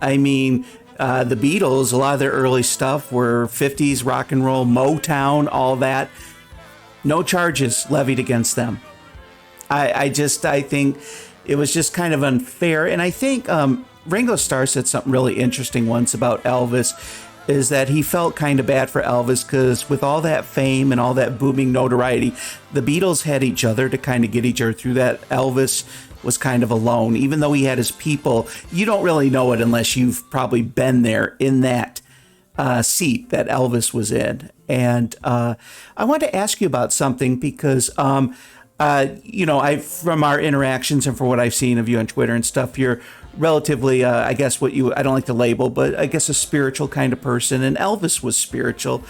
I mean, the Beatles, a lot of their early stuff were 50s rock and roll, Motown, all that. No charges levied against them. I think it was just kind of unfair. And I think Ringo Starr said something really interesting once about Elvis, is that he felt kind of bad for Elvis because with all that fame and all that booming notoriety, the Beatles had each other to kind of get each other through that. Elvis was kind of alone, even though he had his people. You don't really know it unless you've probably been there in that seat that Elvis was in. And I want to ask you about something because from our interactions and for what I've seen of you on Twitter and stuff, you're relatively, I guess I don't like to label, but I guess a spiritual kind of person. And Elvis was spiritual.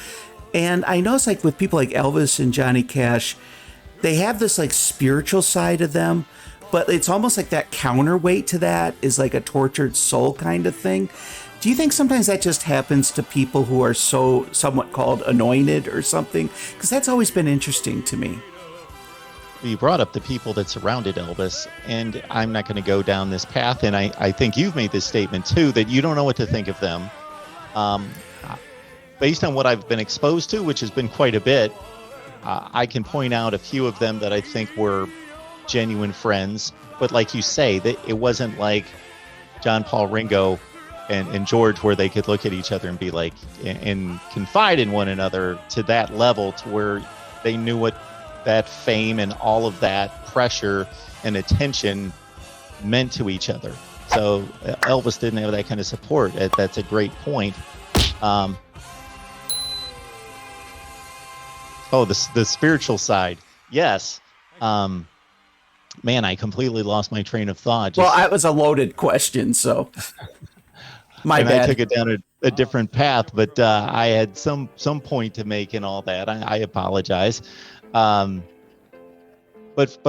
And I notice with people like Elvis and Johnny Cash, they have this spiritual side of them but it's almost like that counterweight to that is like a tortured soul kind of thing. Do you think sometimes that just happens to people who are so somewhat called anointed or something? Because that's always been interesting to me. You brought up the people that surrounded Elvis, and I'm not going to go down this path, and I think you've made this statement too, that you don't know what to think of them. Based on what I've been exposed to, which has been quite a bit, I can point out a few of them that I think were genuine friends. But like you say, that it wasn't like John, Paul, Ringo, and George, where they could look at each other and be like, and confide in one another to that level, to where they knew what that fame and all of that pressure and attention meant to each other. So Elvis didn't have that kind of support. That's a great point. The spiritual side. Yes. Man, I completely lost my train of thought. Well, that was a loaded question, so my bad. I took it down a different path, but I had some point to make in all that. I apologize. But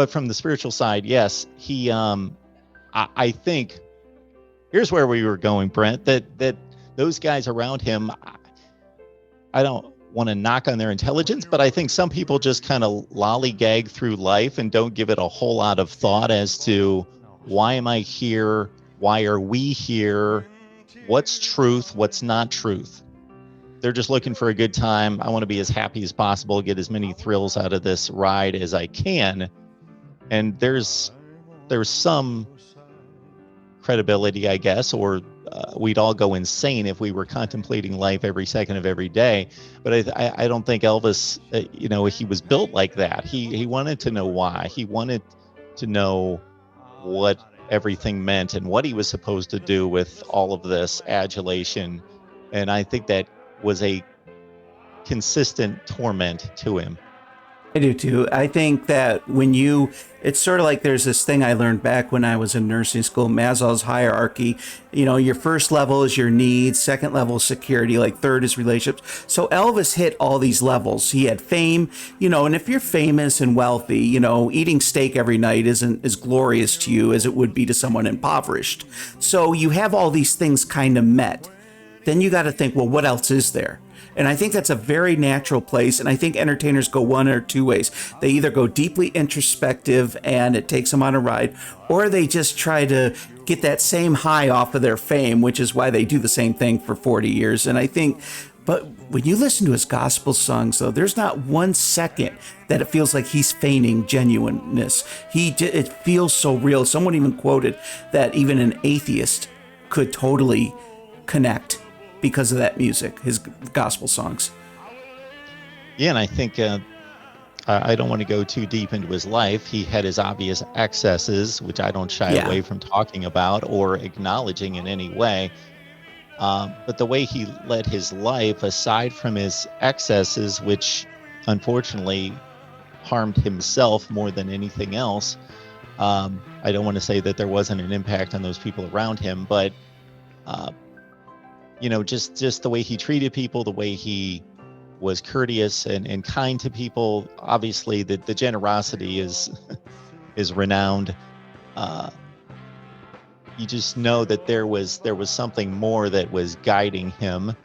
from the spiritual side, yes, he. I think here's where we were going, Brent. That those guys around him, I don't want to knock on their intelligence, but I think some people just kind of lollygag through life and don't give it a whole lot of thought as to why am I here? Why are we here? What's truth? What's not truth? They're just looking for a good time. I want to be as happy as possible, get as many thrills out of this ride as I can. And there's some credibility, I guess, or we'd all go insane if we were contemplating life every second of every day. But I don't think Elvis, he was built like that. He wanted to know why. He wanted to know what everything meant and what he was supposed to do with all of this adulation. And I think that was a consistent torment to him. I do too. I think that it's sort of like there's this thing I learned back when I was in nursing school, Maslow's hierarchy. Your first level is your needs, second level is security, like third is relationships. So Elvis hit all these levels. He had fame, and if you're famous and wealthy, eating steak every night isn't as glorious to you as it would be to someone impoverished. So you have all these things kind of met. Then you got to think, well, what else is there? And I think that's a very natural place. And I think entertainers go one or two ways. They either go deeply introspective and it takes them on a ride, or they just try to get that same high off of their fame, which is why they do the same thing for 40 years. And I think, but when you listen to his gospel songs, though, there's not 1 second that it feels like he's feigning genuineness. It feels so real. Someone even quoted that even an atheist could totally connect because of that music, his gospel songs. Yeah, and I think I don't want to go too deep into his life. He had his obvious excesses, which I don't shy away from talking about or acknowledging in any way. But the way he led his life, aside from his excesses, which unfortunately harmed himself more than anything else, I don't want to say that there wasn't an impact on those people around him, but just the way he treated people, the way he was courteous and kind to people. Obviously, the generosity is renowned. You just know that there was something more that was guiding him,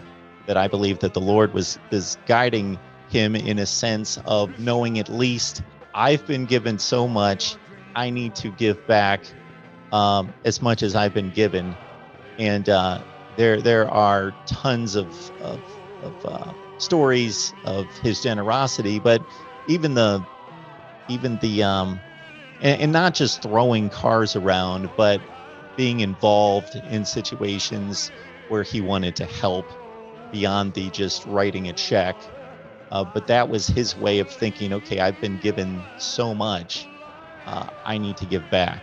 that I believe that the Lord is guiding him in a sense of knowing, at least I've been given so much, I need to give back as much as I've been given. And there are tons of stories of his generosity, but even the and not just throwing cars around, but being involved in situations where he wanted to help beyond the just writing a check. But that was his way of thinking, okay, I've been given so much, I need to give back.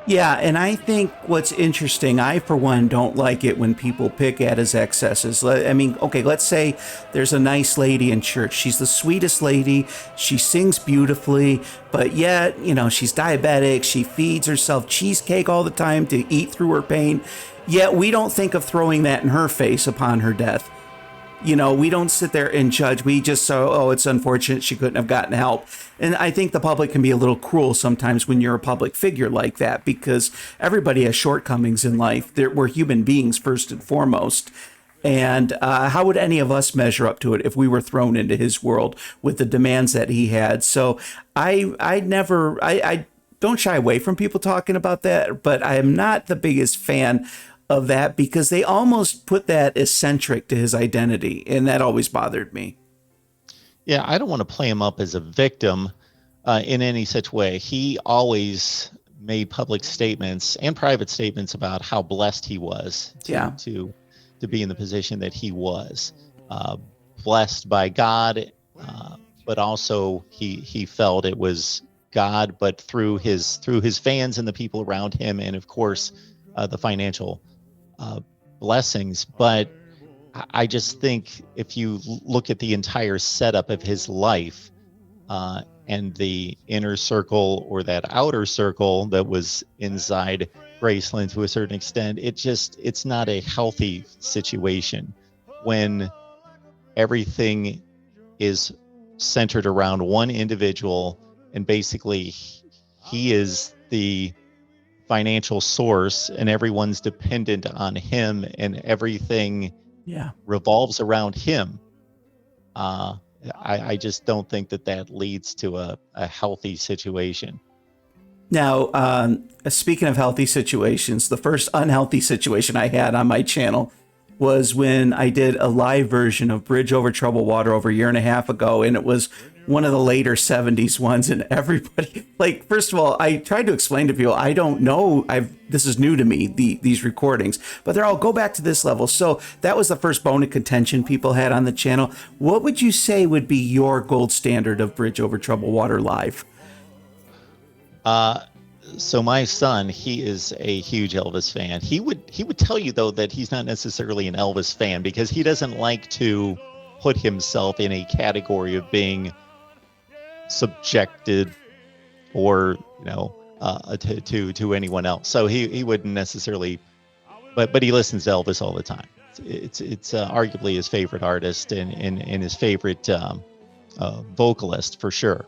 Yeah, and I think what's interesting, I, for one, don't like it when people pick at his excesses. I mean, okay, let's say there's a nice lady in church. She's the sweetest lady. She sings beautifully, but yet, she's diabetic. She feeds herself cheesecake all the time to eat through her pain. Yet we don't think of throwing that in her face upon her death. We don't sit there and judge. We just say, oh, it's unfortunate she couldn't have gotten help. And I think the public can be a little cruel sometimes when you're a public figure like that, because everybody has shortcomings in life. We're human beings first and foremost. And how would any of us measure up to it if we were thrown into his world with the demands that he had? So I don't shy away from people talking about that, but I am not the biggest fan of that because they almost put that eccentric to his identity, and that always bothered me. Yeah, I don't want to play him up as a victim in any such way. He always made public statements and private statements about how blessed he was to be in the position that he was, blessed by God, but also he felt it was God, but through his fans and the people around him, and of course the financial blessings. But I just think if you look at the entire setup of his life, and the inner circle or that outer circle that was inside Graceland to a certain extent, it's not a healthy situation when everything is centered around one individual, and basically he is the financial source and everyone's dependent on him and everything revolves around him. I just don't think that leads to a healthy situation. Now, speaking of healthy situations, the first unhealthy situation I had on my channel was when I did a live version of Bridge Over Troubled Water over a year and a half ago, and it was one of the later 70s ones, and everybody, like, first of all, I tried to explain to people, I don't know, this is new to me, these recordings, but they're all, go back to this level. So that was the first bone of contention people had on the channel. What would you say would be your gold standard of Bridge Over Troubled Water live? So my son, he is a huge Elvis fan. He would tell you, though, that he's not necessarily an Elvis fan because he doesn't like to put himself in a category of being subjected or, to anyone else. So he wouldn't necessarily, but he listens to Elvis all the time. It's arguably his favorite artist and his favorite vocalist for sure.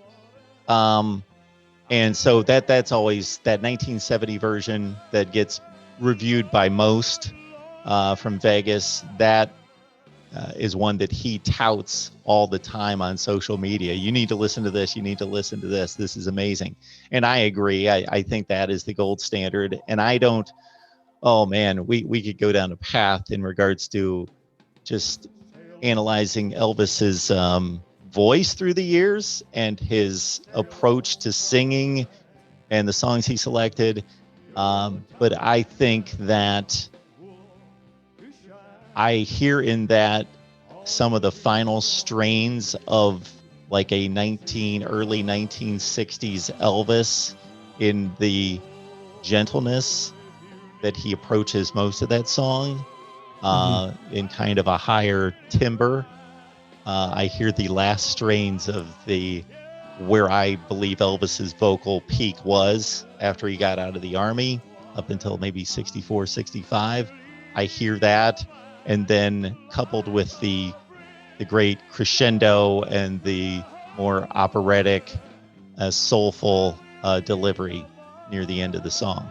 And so that's always that 1970 version that gets reviewed by most from Vegas. That is one that he touts all the time on social media. You need to listen to this. You need to listen to this. This is amazing. And I agree. I think that is the gold standard. And I don't, oh man, we could go down a path in regards to just analyzing Elvis's voice through the years and his approach to singing and the songs he selected. But I think that I hear in that some of the final strains of like a early 1960s Elvis in the gentleness that he approaches most of that song, in kind of a higher timbre. I hear the last strains of where I believe Elvis's vocal peak was after he got out of the Army up until maybe 64, 65. I hear that. And then coupled with the great crescendo and the more operatic, soulful delivery near the end of the song.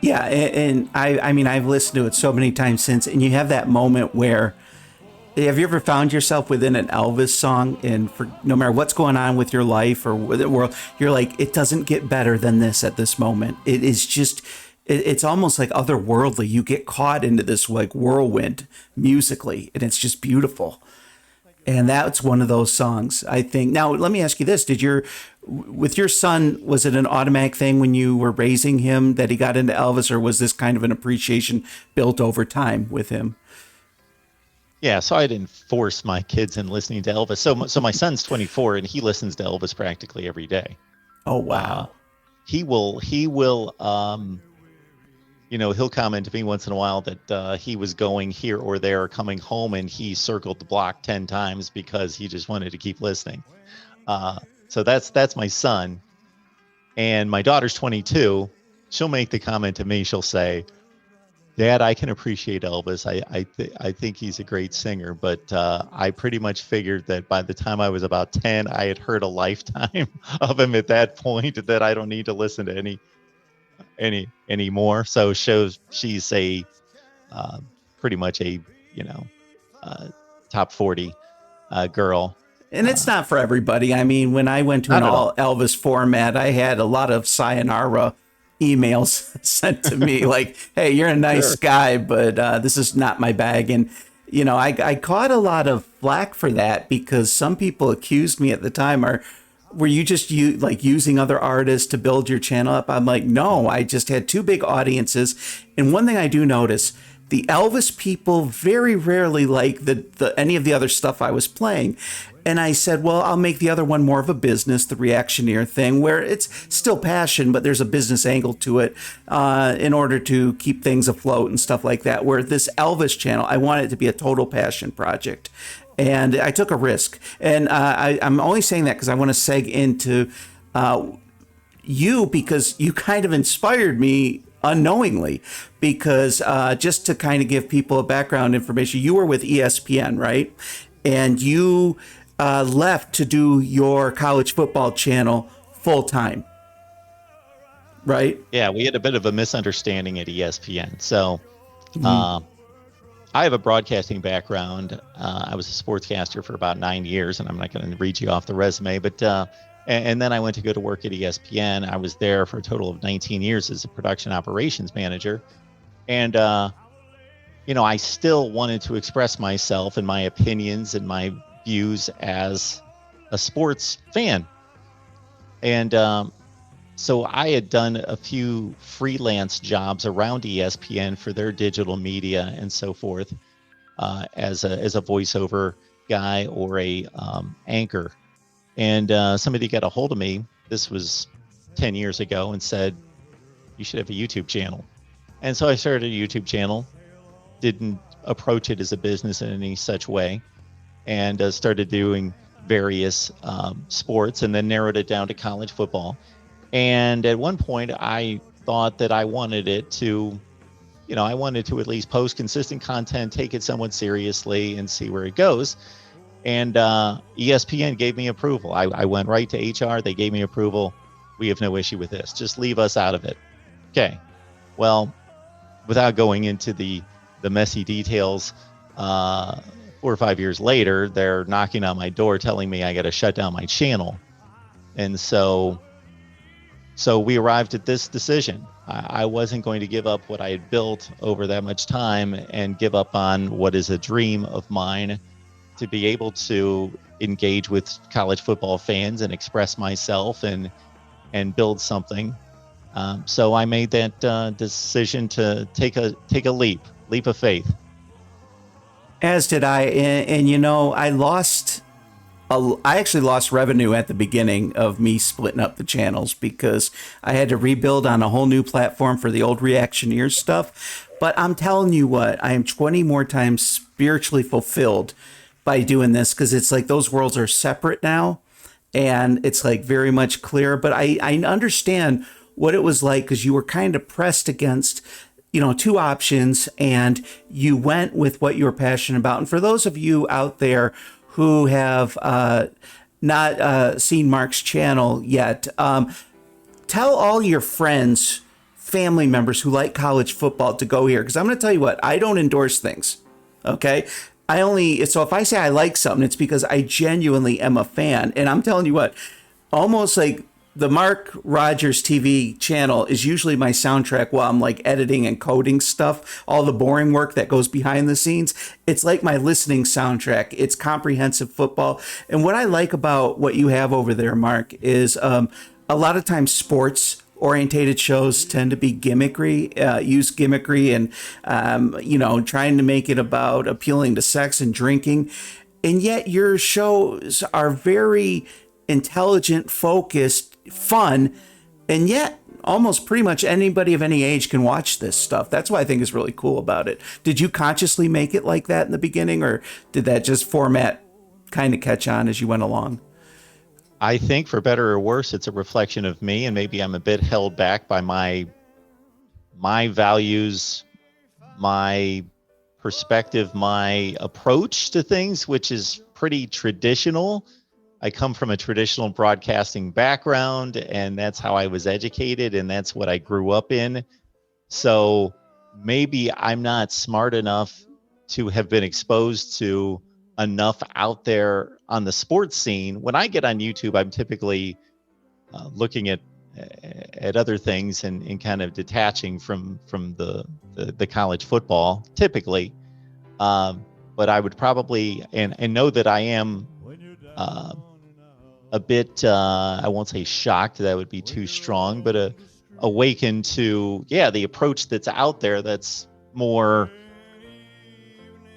Yeah, and I mean, I've listened to it so many times since, and you have that moment where, have you ever found yourself within an Elvis song, and for no matter what's going on with your life or with the world, you're like, it doesn't get better than this at this moment. It is just, it's almost like otherworldly. You get caught into this like whirlwind musically, and it's just beautiful. And that's one of those songs, I think. Now, let me ask you this. With your son, was it an automatic thing when you were raising him that he got into Elvis, or was this kind of an appreciation built over time with him? Yeah, so I didn't force my kids in listening to Elvis. So my son's 24 and he listens to Elvis practically every day. Oh, wow. He will he'll comment to me once in a while that he was going here or there, coming home, and he circled the block 10 times because he just wanted to keep listening. So that's my son. And my daughter's 22. She'll make the comment to me. She'll say, Dad, I can appreciate Elvis. I think he's a great singer, but I pretty much figured that by the time I was about 10, I had heard a lifetime of him at that point, that I don't need to listen to any more. So she's a pretty much a top 40 girl. And it's not for everybody. I mean, when I went to an Not at all all. Elvis format, I had a lot of sayonara emails sent to me like, hey, you're a nice Sure. guy, but this is not my bag. And, I caught a lot of flack for that because some people accused me at the time, were you just using other artists to build your channel up? I'm like, no, I just had two big audiences. And one thing I do notice, the Elvis people very rarely like any of the other stuff I was playing. And I said, well, I'll make the other one more of a business, the reactioneer thing, where it's still passion, but there's a business angle to it in order to keep things afloat and stuff like that. Where this Elvis channel, I want it to be a total passion project. And I took a risk. And I'm only saying that because I want to seg into you, because you kind of inspired me unknowingly, because just to kind of give people a background information, you were with ESPN, right? And you left to do your college football channel full time, right? Yeah, we had a bit of a misunderstanding at ESPN. So I have a broadcasting background. I was a sportscaster for about 9 years, and I'm not going to read you off the resume, but and then I went to go to work at ESPN. I was there for a total of 19 years as a production operations manager. And, I still wanted to express myself and my opinions and my views as a sports fan. And so I had done a few freelance jobs around ESPN for their digital media and so forth, as a voiceover guy or a anchor. And somebody got a hold of me, this was 10 years ago, and said, you should have a YouTube channel. And so I started a YouTube channel, didn't approach it as a business in any such way, and started doing various sports, and then narrowed it down to college football. And at one point I thought that I wanted it to, I wanted to at least post consistent content, take it somewhat seriously, and see where it goes. And ESPN gave me approval. I went right to HR. They gave me approval. We have no issue with this. Just leave us out of it. Okay. Well, without going into the messy details, 4 or 5 years later, they're knocking on my door telling me I got to shut down my channel. And so we arrived at this decision. I wasn't going to give up what I had built over that much time and give up on what is a dream of mine, to be able to engage with college football fans and express myself and build something. So I made that decision to take a leap of faith. As did I. And I actually lost revenue at the beginning of me splitting up the channels, because I had to rebuild on a whole new platform for the old reactioneer stuff. But I'm telling you what, I am 20 more times spiritually fulfilled by doing this, because it's like those worlds are separate now, and it's like very much clear. But I understand what it was like, because you were kind of pressed against, two options, and you went with what you were passionate about. And for those of you out there who have not seen Mark's channel yet, tell all your friends, family members who like college football to go here, because I'm going to tell you what, I don't endorse things. Okay. So if I say I like something, it's because I genuinely am a fan. And I'm telling you what, almost like the Mark Rogers TV channel is usually my soundtrack while I'm like editing and coding stuff, all the boring work that goes behind the scenes. It's like my listening soundtrack. It's comprehensive football. And what I like about what you have over there, Mark, is a lot of times sports orientated shows tend to be gimmickry, use gimmickry and, trying to make it about appealing to sex and drinking. And yet your shows are very intelligent, focused, fun, and yet almost pretty much anybody of any age can watch this stuff. That's what I think is really cool about it. Did you consciously make it like that in the beginning, or did that just format kind of catch on as you went along? I think, for better or worse, it's a reflection of me, and maybe I'm a bit held back by my values my perspective, my approach to things, which is pretty traditional. I come from a traditional broadcasting background, and that's how I was educated, and that's what I grew up in. So maybe I'm not smart enough to have been exposed to enough out there on the sports scene. When I get on YouTube, I'm typically looking at other things and kind of detaching from the college football typically. But I would probably and know that I am a bit I won't say shocked, that would be too strong, but awakened to the approach that's out there, that's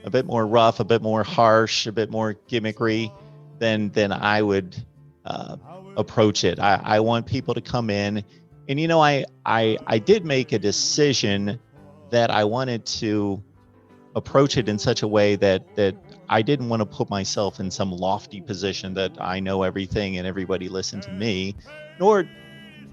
a bit more rough, a bit more harsh, a bit more gimmickry than I would approach it. I want people to come in, and I did make a decision that I wanted to approach it in such a way that I didn't want to put myself in some lofty position that I know everything and everybody listen to me, nor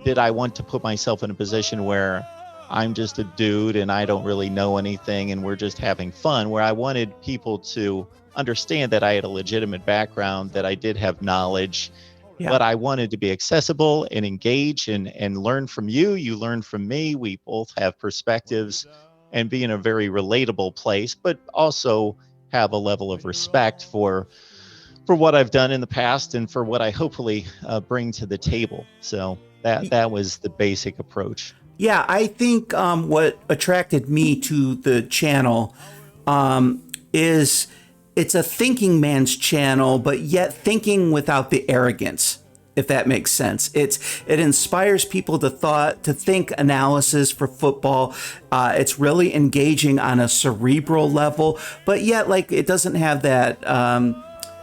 did I want to put myself in a position where I'm just a dude and I don't really know anything and we're just having fun, where I wanted people to understand that I had a legitimate background, that I did have knowledge, but I wanted to be accessible and engage and learn from you. You learn from me. We both have perspectives, and be in a very relatable place, but also have a level of respect for what I've done in the past and for what I hopefully bring to the table. So that was the basic approach. Yeah, I think what attracted me to the channel is it's a thinking man's channel, but yet thinking without the arrogance, if that makes sense. It inspires people to think analysis for football. It's really engaging on a cerebral level, but yet it doesn't have that.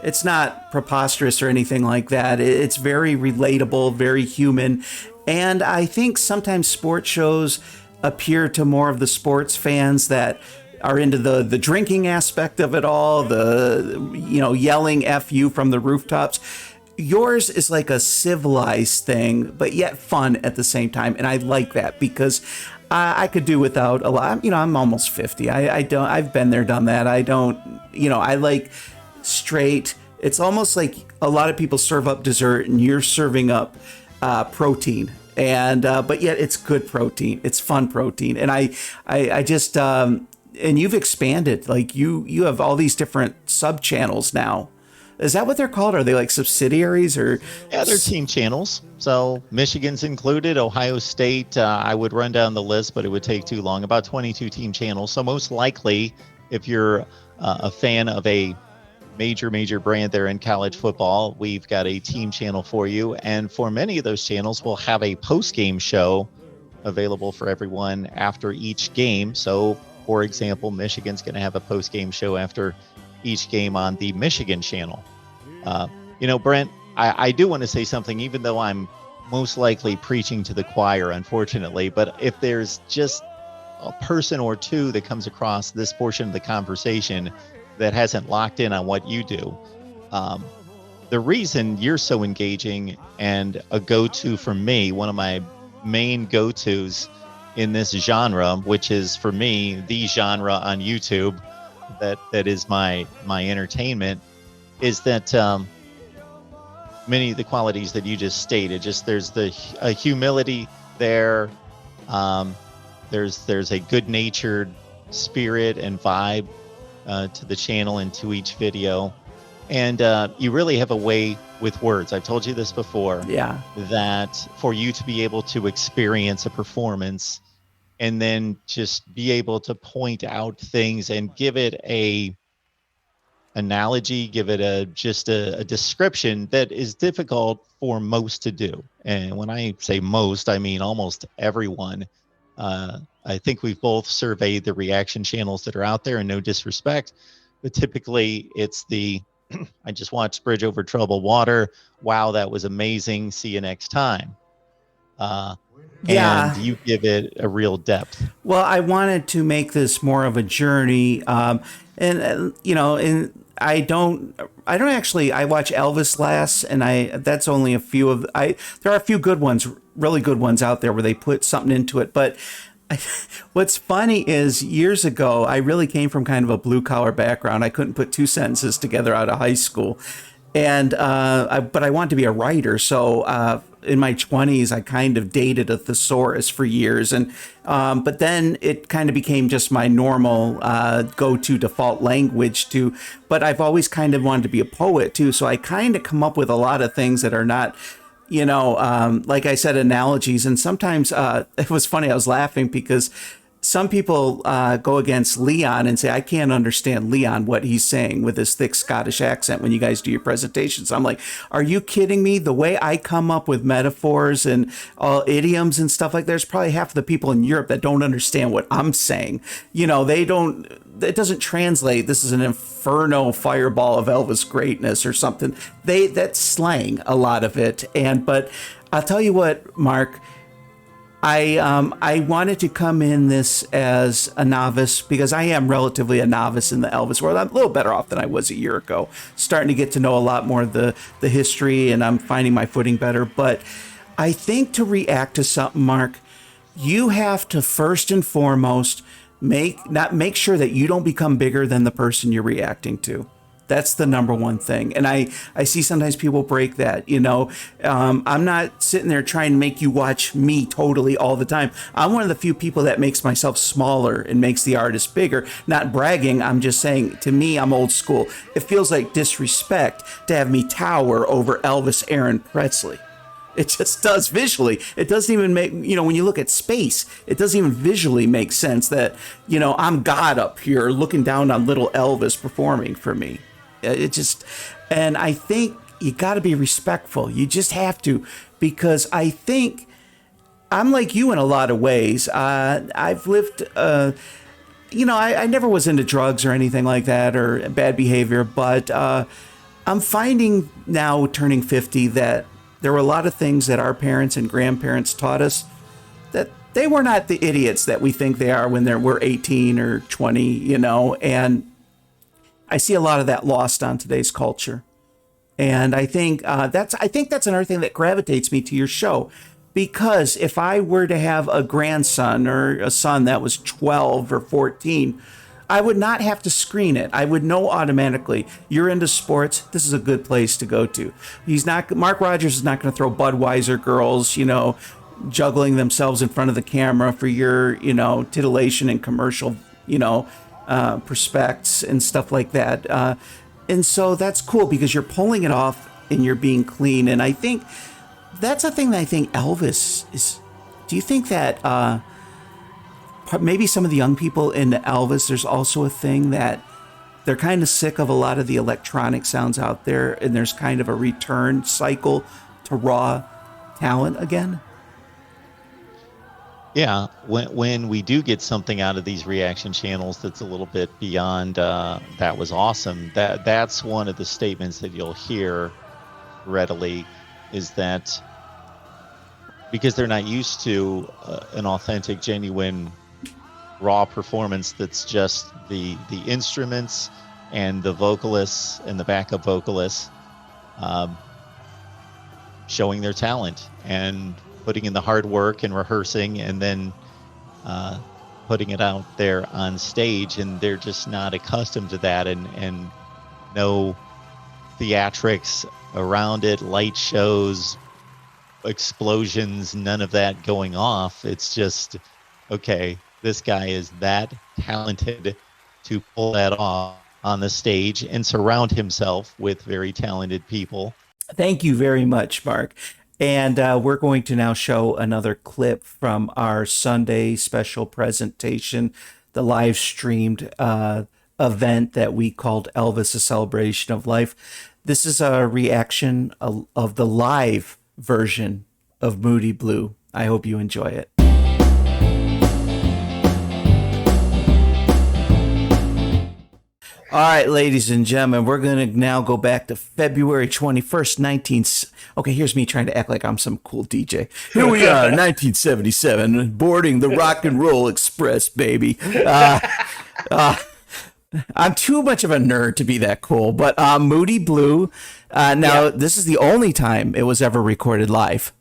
It's not preposterous or anything like that. It's very relatable, very human. And I think sometimes sports shows appear to more of the sports fans that are into the drinking aspect of it all, yelling F you from the rooftops. Yours is like a civilized thing, but yet fun at the same time. And I like that because I could do without a lot. I'm almost 50. I've been there, done that. I don't, I like straight. It's almost like a lot of people serve up dessert and you're serving up protein, and but yet it's good protein. It's fun protein, and I just and you've expanded. Like you have all these different sub channels now. Is that what they're called? Are they like subsidiaries or? Yeah, they're team channels. So Michigan's included, Ohio State. I would run down the list, but it would take too long. About 22 team channels. So most likely, if you're a fan of a major brand there in college football, we've got a team channel for you. And for many of those channels, we'll have a post-game show available for everyone after each game. So, for example, Michigan's going to have a post-game show after each game on the Michigan channel. Brent, I do want to say something, even though I'm most likely preaching to the choir, unfortunately, but if there's just a person or two that comes across this portion of the conversation that hasn't locked in on what you do, the reason you're so engaging and a go-to for me, one of my main go-tos in this genre, which is for me the genre on YouTube that is my entertainment, is that many of the qualities that you just stated. Just there's a humility there. There's a good-natured spirit and vibe to the channel and to each video, and you really have a way with words. I've told you this before. Yeah. That for you to be able to experience a performance and then just be able to point out things and give it a analogy, give it a description that is difficult for most to do. And when I say most, I mean almost everyone. I think we've both surveyed the reaction channels that are out there, and no disrespect, but typically it's the I just watched Bridge Over Troubled Water. Wow, that was amazing. See you next time. And you give it a real depth. Well, I wanted to make this more of a journey, and I don't actually. I watch Elvis last, and that's only a few of. There are a few good ones, really good ones out there where they put something into it, but What's funny is years ago, I really came from kind of a blue collar background. I couldn't put two sentences together out of high school. And but I wanted to be a writer. So in my 20s, I kind of dated a thesaurus for years. And but then it kind of became just my normal go-to default language too. But I've always kind of wanted to be a poet too. So I kind of come up with a lot of things that are not, like I said, analogies. And sometimes it was funny. I was laughing because some people go against Leon and say, I can't understand Leon, what he's saying with his thick Scottish accent when you guys do your presentations. I'm like, are you kidding me? The way I come up with metaphors and idioms and stuff like that, there's probably half of the people in Europe that don't understand what I'm saying. They don't, it doesn't translate. This is an inferno fireball of Elvis greatness or something. That's slang, a lot of it. But I'll tell you what, Mark, I wanted to come in this as a novice because I am relatively a novice in the Elvis world. I'm a little better off than I was a year ago, starting to get to know a lot more of the history, and I'm finding my footing better. But I think to react to something, Mark, you have to first and foremost make sure that you don't become bigger than the person you're reacting to. That's the number one thing. And I see sometimes people break that, I'm not sitting there trying to make you watch me totally all the time. I'm one of the few people that makes myself smaller and makes the artist bigger. Not bragging. I'm just saying, to me, I'm old school. It feels like disrespect to have me tower over Elvis Aaron Presley. It just does visually. It doesn't even make, when you look at space, it doesn't even visually make sense that, I'm God up here looking down on little Elvis performing for me. And I think you got to be respectful. You just have to, because I think I'm like you in a lot of ways. I've lived, I never was into drugs or anything like that or bad behavior, but I'm finding now, turning 50, that there were a lot of things that our parents and grandparents taught us that they were not the idiots that we think they are when we're 18 or 20, and I see a lot of that lost on today's culture. And I think that's another thing that gravitates me to your show, because if I were to have a grandson or a son that was 12 or 14, I would not have to screen it. I would know automatically, you're into sports, this is a good place to go to. Mark Rogers is not going to throw Budweiser girls, juggling themselves in front of the camera for your, titillation and commercial, prospects and stuff like that. And so that's cool because you're pulling it off and you're being clean. And I think that's a thing that I think Elvis is. Do you think that maybe some of the young people into Elvis, there's also a thing that they're kind of sick of a lot of the electronic sounds out there, and there's kind of a return cycle to raw talent again? Yeah, when we do get something out of these reaction channels that's a little bit beyond that was awesome, that's one of the statements that you'll hear readily, is that because they're not used to an authentic, genuine, raw performance that's just the instruments and the vocalists and the backup vocalists showing their talent and putting in the hard work and rehearsing and then putting it out there on stage, and they're just not accustomed to that, and no theatrics around it, light shows, explosions, none of that going off. It's just, okay, this guy is that talented to pull that off on the stage and surround himself with very talented people. Thank you very much, Mark. And we're going to now show another clip from our Sunday special presentation, the live streamed event that we called Elvis, a Celebration of Life. This is a reaction of the live version of Moody Blue. I hope you enjoy it. All right, ladies and gentlemen, we're going to now go back to February 21st, Okay, here's me trying to act like I'm some cool DJ. Here we are, 1977, boarding the Rock and Roll Express, baby. I'm too much of a nerd to be that cool, but Moody Blue. Now, This is the only time it was ever recorded live.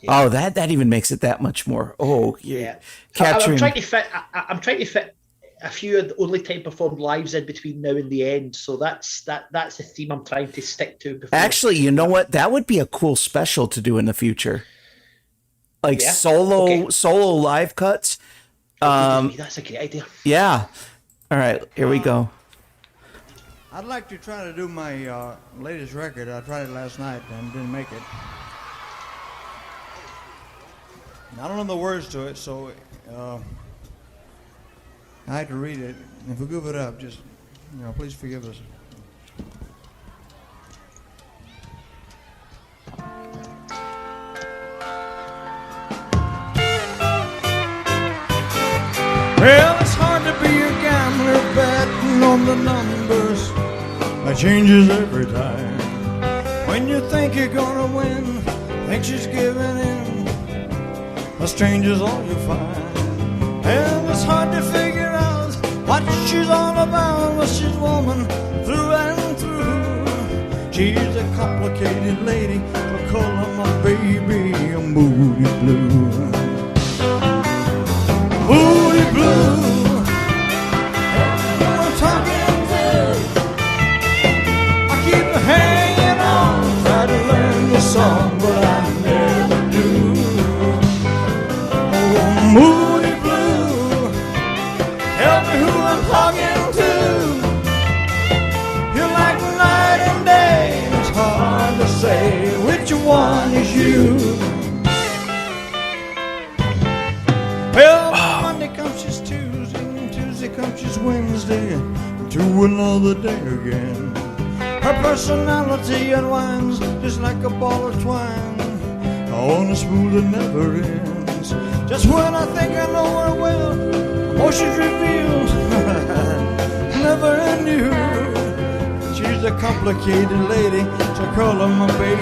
Yeah. Oh, that even makes it that much more. Oh, Yeah. capturing. I'm trying to fit a few of the only time performed lives in between now and the end. So that's the theme I'm trying to stick to. Before. Actually, you know what? That would be a cool special to do in the future. Like solo live cuts. That's a great idea. Yeah. All right, here we go. I'd like to try to do my latest record. I tried it last night and didn't make it. I don't know the words to it, so I had to read it. If we give it up, just, please forgive us. Well, it's hard to be a gambler betting on the numbers. That changes every time. When you think you're gonna win, think she's giving in. A stranger's all you find. And it's hard to figure out what she's all about. But she's woman through and through. She's a complicated lady. I call her my baby, a Moody Blue. Moody Blue. I'm talking to. I keep hanging on, try to learn the song, but I never do. Moody Blue, tell me who I'm talking to. You're like night and day, it's hard to say which one is you. Well, Monday comes she's Tuesday, and Tuesday comes she's Wednesday, to another day again. Her personality unwinds just like a ball of twine on a spool that never ends. Just when I think I know her well, emotions revealed, never anew. She's a complicated lady, so I call her my baby,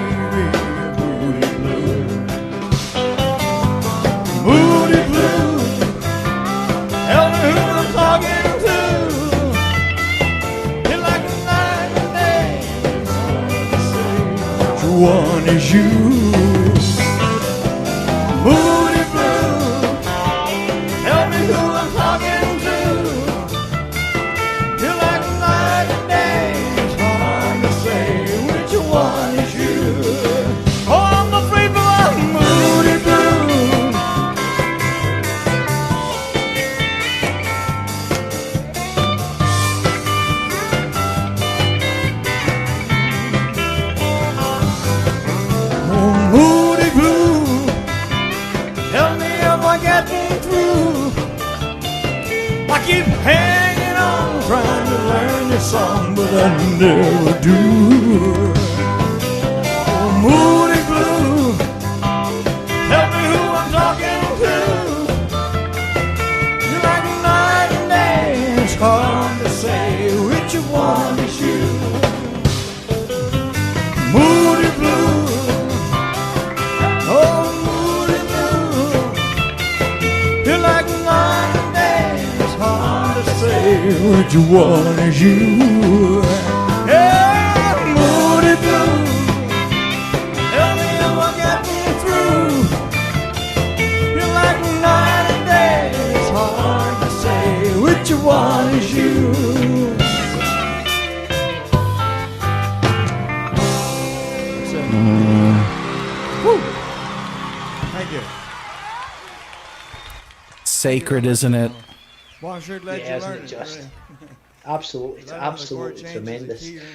Moody Blue. Moody Blue, tell me who I'm talking to. You're like a night and day, it's hard to say which one is you. Moody Blue, tell me who I'm talking to. You're like night and day, it's hard to say which one is you. Oh, I'm afraid for a Moody Blue. Oh, Moody Blue, tell me am I getting through? I keep hanging on, trying to learn your song, but I never do. Oh, Moody Blue, tell me who I'm talking to. You're like night and day, it's hard to say which one is you. Moody Blue, oh, Moody Blue, you're like night and day, it's hard to say which one is you. Yeah, Moody Blue, tell me am I getting through? You're like night and day, it's hard to say which one is you. Woo. Thank you. Sacred, isn't it? Well, I'm sure glad Yeah, you isn't learned it it. just? Really. Absolutely, it's That on the chord absolutely change is the tremendous. key, isn't it?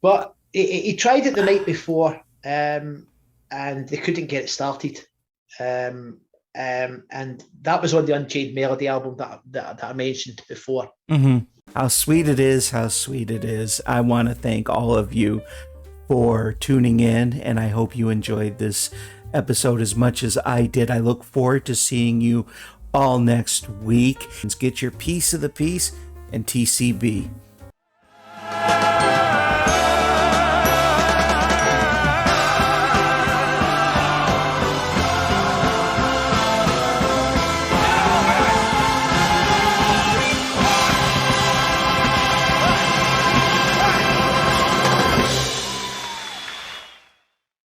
But he tried it the night before, and they couldn't get it started. And that was on the Unchained Melody album that I mentioned before. Mm-hmm. How sweet it is. How sweet it is. I want to thank all of you for tuning in, and I hope you enjoyed this episode as much as I did. I look forward to seeing you all next week. Get your piece of the piece and TCB.